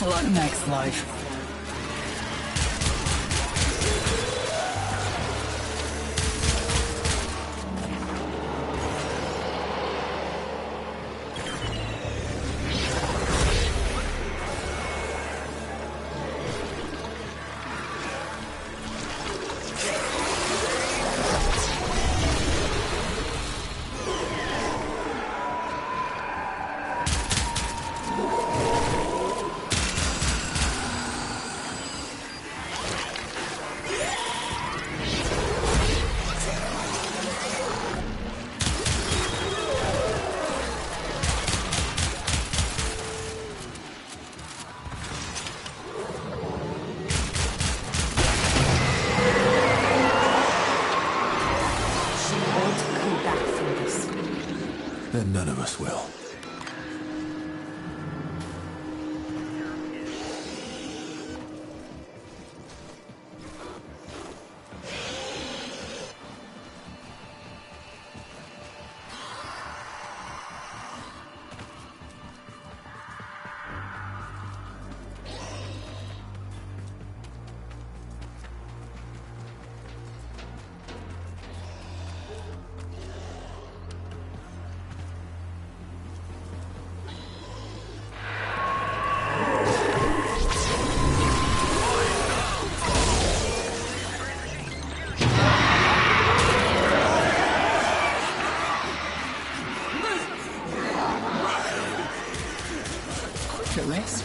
better luck next life. Then none of us will. Rest.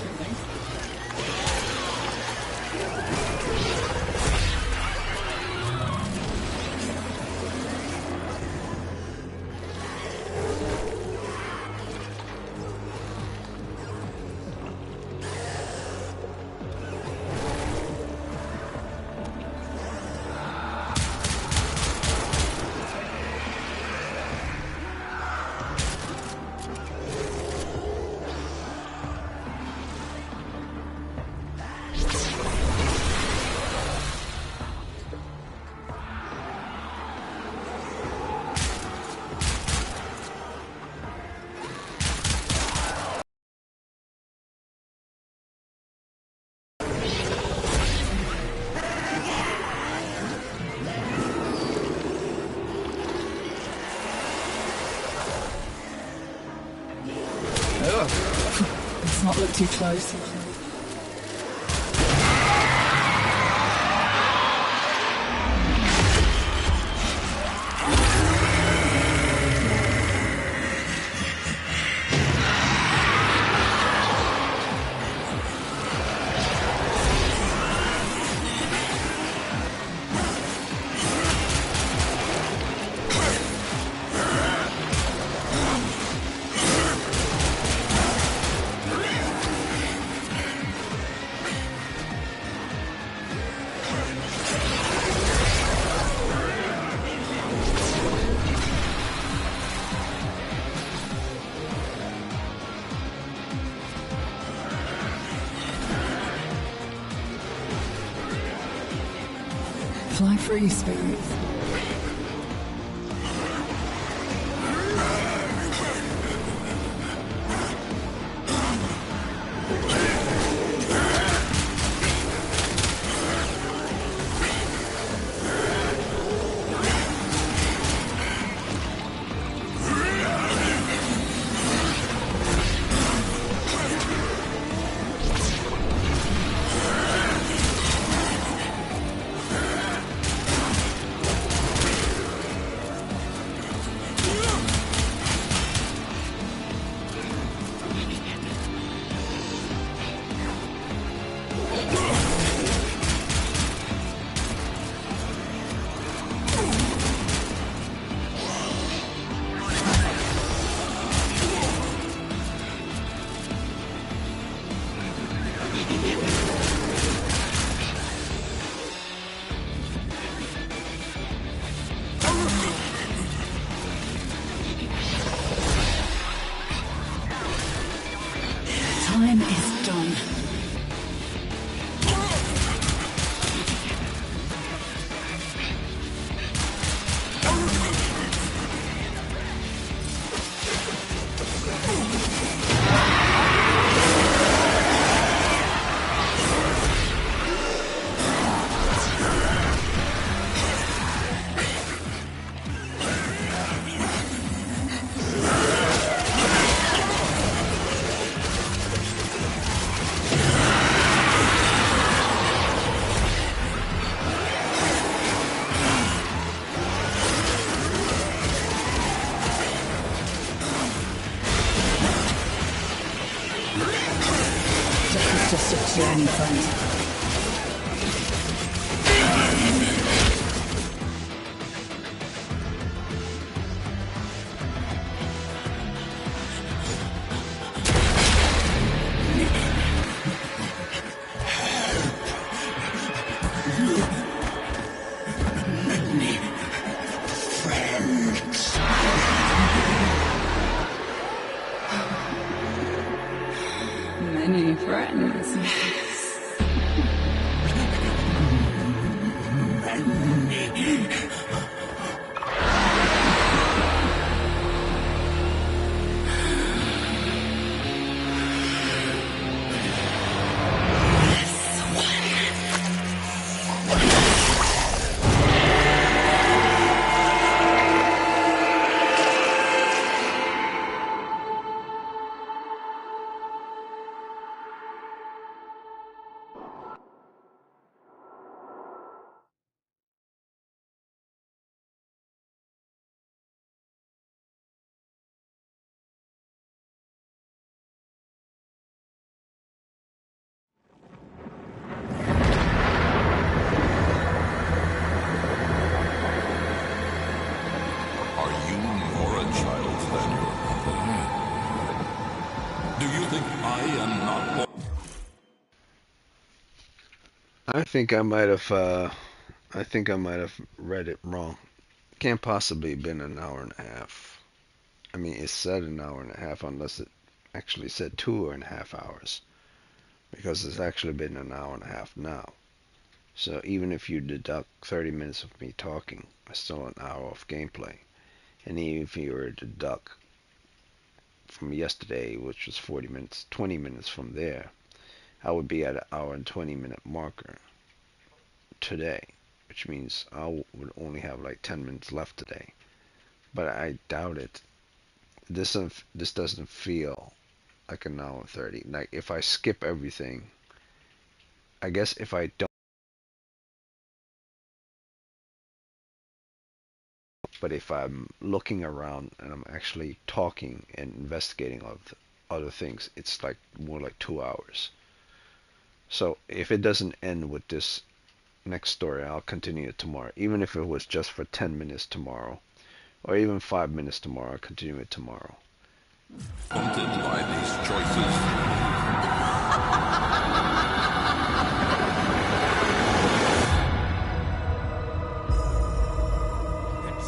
Let's not look too close. Fly free, spirit. Many friends. Many friends. Are you more a child than your mother? Do you think I am not more? I think I might have read it wrong. Can't possibly have been an hour and a half. I mean, it said an hour and a half unless it actually said 2.5 hours. Because it's actually been an hour and a half now. So even if you deduct 30 minutes of me talking, it's still an hour of gameplay. And even if you were to deduct from yesterday, which was 40 minutes, 20 minutes from there, I would be at an hour and 20-minute marker today, which means I would only have like 10 minutes left today. But I doubt it. This doesn't feel like an hour and 30. Like if I skip everything, I guess if I don't, but if I'm looking around and I'm actually talking and investigating other things, it's like more like 2 hours. So if it doesn't end with this next story, I'll continue it tomorrow. Even if it was just for 10 minutes tomorrow, or even 5 minutes tomorrow, I'll continue it tomorrow. Haunted by these choices.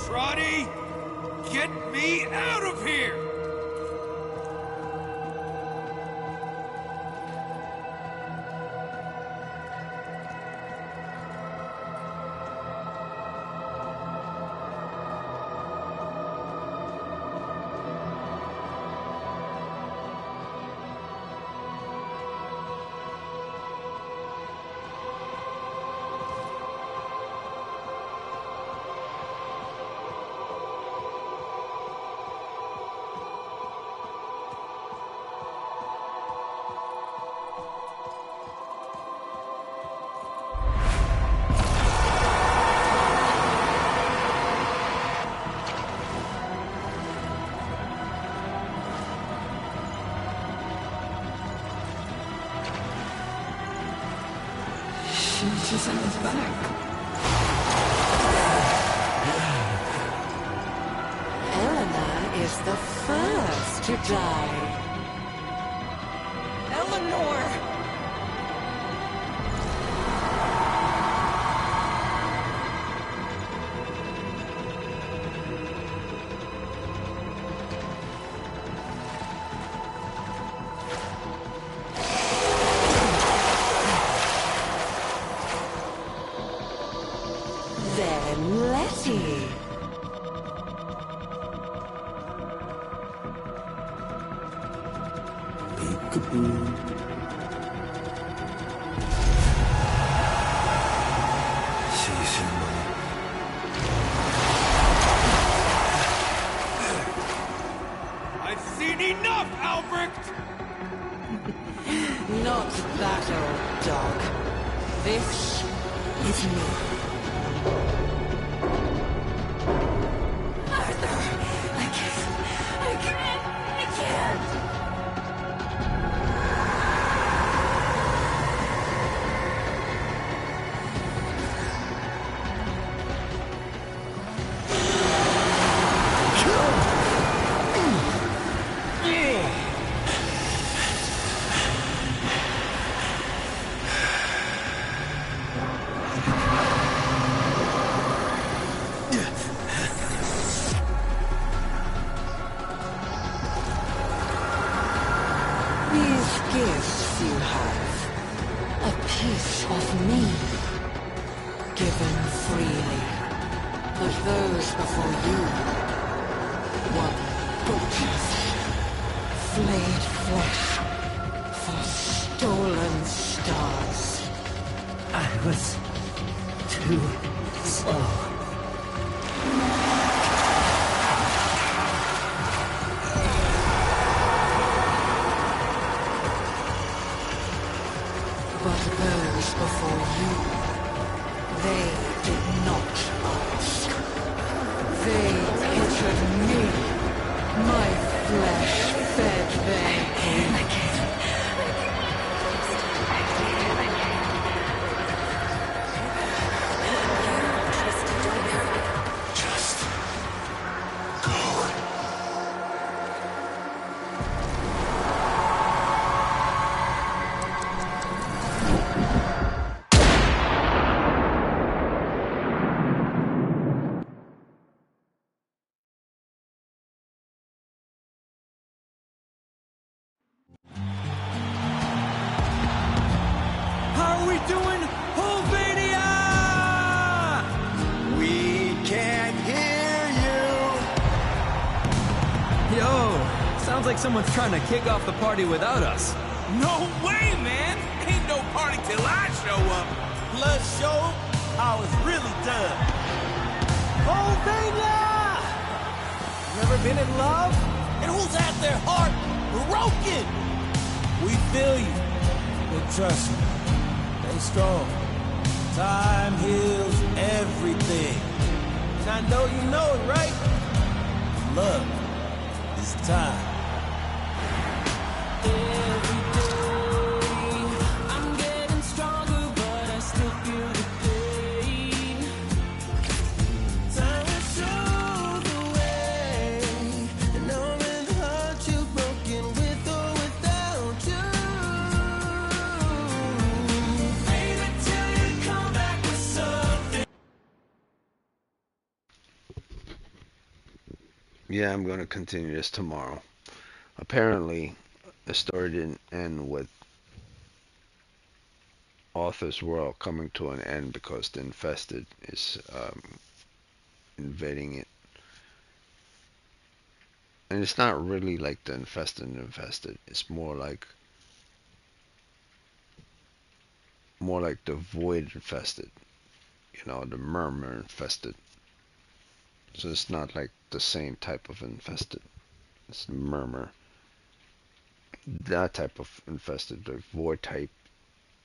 Trotty, get me out of here! She sent us back. Eleanor is the first to die. Eleanor! Then Letty. Peekaboo. I've seen enough, Albrecht! Not that old dog. This is me. Gifts you have. A piece of me. Given freely. But those before you were butchers. Flayed flesh for stolen stars. I was too slow. But those before you, they did not ask. They pictured me, my flesh fed their greed. How are we doing, Hulvania? We can't hear you. Yo, sounds like someone's trying to kick off the party without us. No way, man! Ain't no party till I show up. Let's show how it's really done. Hulvania! You ever been in love? And who's at their heart broken? We feel you, but trust me, stay strong. Time heals everything. And I know you know it, right? Love is time. Every day, I'm getting stronger, but I still feel the pain. Time will show the way, and now I'm in the heart you've broken with or without you. Baby, till you come back with something. Yeah, I'm going to continue this tomorrow. Apparently, the story didn't end with Arthur's world coming to an end because the infested is invading it. And it's not really like the infested. It's more like the void infested. You know, the murmur infested. So it's not like the same type of infested. It's the murmur. That type of infested, the void type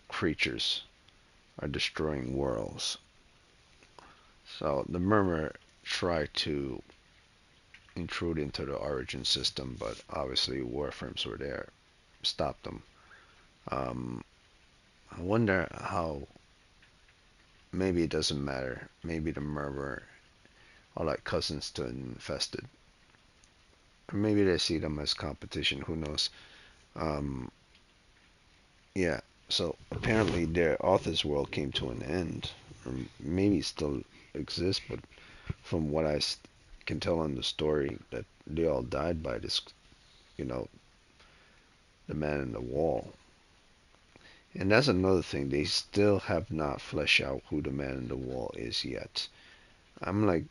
creatures are destroying worlds. So the murmur tried to intrude into the origin system, but obviously Warframes were there, stopped them. I wonder how. Maybe it doesn't matter. Maybe the murmur are like cousins to infested. Or maybe they see them as competition. Who knows? Yeah. So apparently their author's world came to an end, or maybe it still exists, but from what I can tell in the story, that they all died by this, the man in the wall. And that's another thing. They still have not fleshed out who the man in the wall is yet. I'm like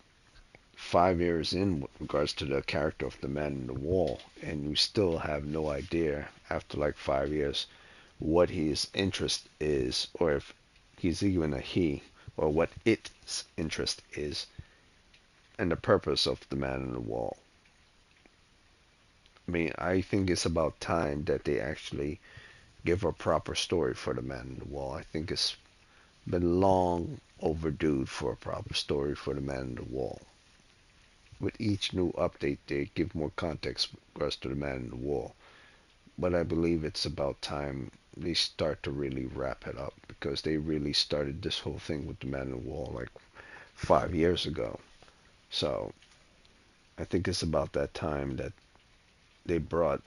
5 years in with regards to the character of the man in the wall, and we still have no idea after like 5 years what his interest is, or if he's even a he, or what its interest is, and the purpose of the man in the wall. I mean, I think it's about time that they actually give a proper story for the man in the wall. I think it's been long overdue for a proper story for the man in the wall. With each new update, they give more context with regards to the man in the wall. But I believe it's about time they start to really wrap it up, because they really started this whole thing with the man in the wall like 5 years ago. So I think it's about that time that they brought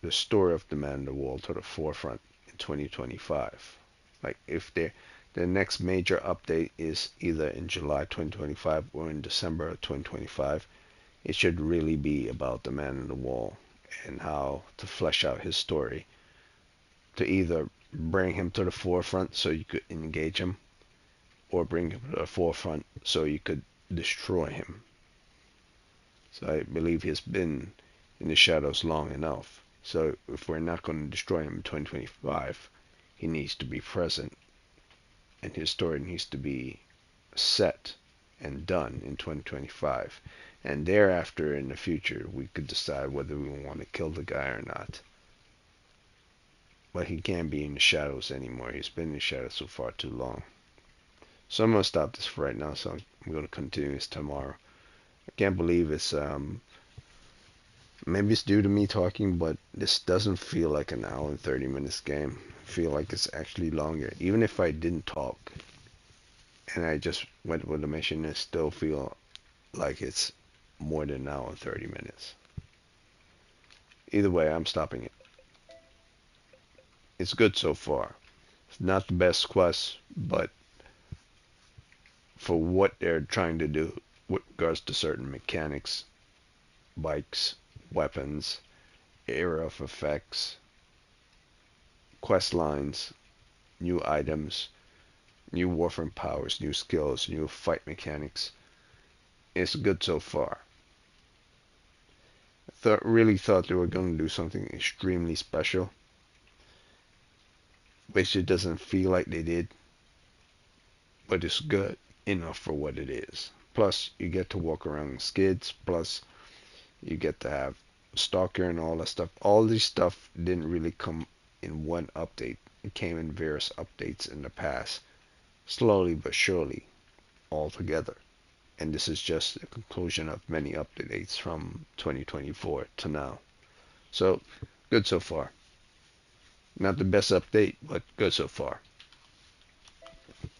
the story of the man in the wall to the forefront in 2025. Like, if the next major update is either in July 2025 or in December 2025, it should really be about the man in the wall and how to flesh out his story to either bring him to the forefront so you could engage him, or bring him to the forefront so you could destroy him. So I believe he's been in the shadows long enough. So if we're not going to destroy him in 2025, he needs to be present, and his story needs to be set and done in 2025. And thereafter, in the future, we could decide whether we want to kill the guy or not. But he can't be in the shadows anymore. He's been in the shadows so far too long. So I'm going to stop this for right now. So I'm going to continue this tomorrow. I can't believe it's, maybe it's due to me talking, but this doesn't feel like an hour and 30 minutes game. I feel like it's actually longer. Even if I didn't talk and I just went with the mission, I still feel like it's more than an hour and 30 minutes. Either way, I'm stopping it. It's good so far. It's not the best quest, but for what they're trying to do with regards to certain mechanics, bikes, weapons, era of effects, quest lines, new items, new Warframe powers, new skills, new fight mechanics, it's good so far. I really thought they were going to do something extremely special, which it doesn't feel like they did, but it's good enough for what it is. Plus, you get to walk around skids, plus you get to have Stalker and all that stuff. All this stuff didn't really come in one update. It came in various updates in the past, slowly but surely, all together. And this is just a conclusion of many updates from 2024 to now. So, good so far. Not the best update, but good so far.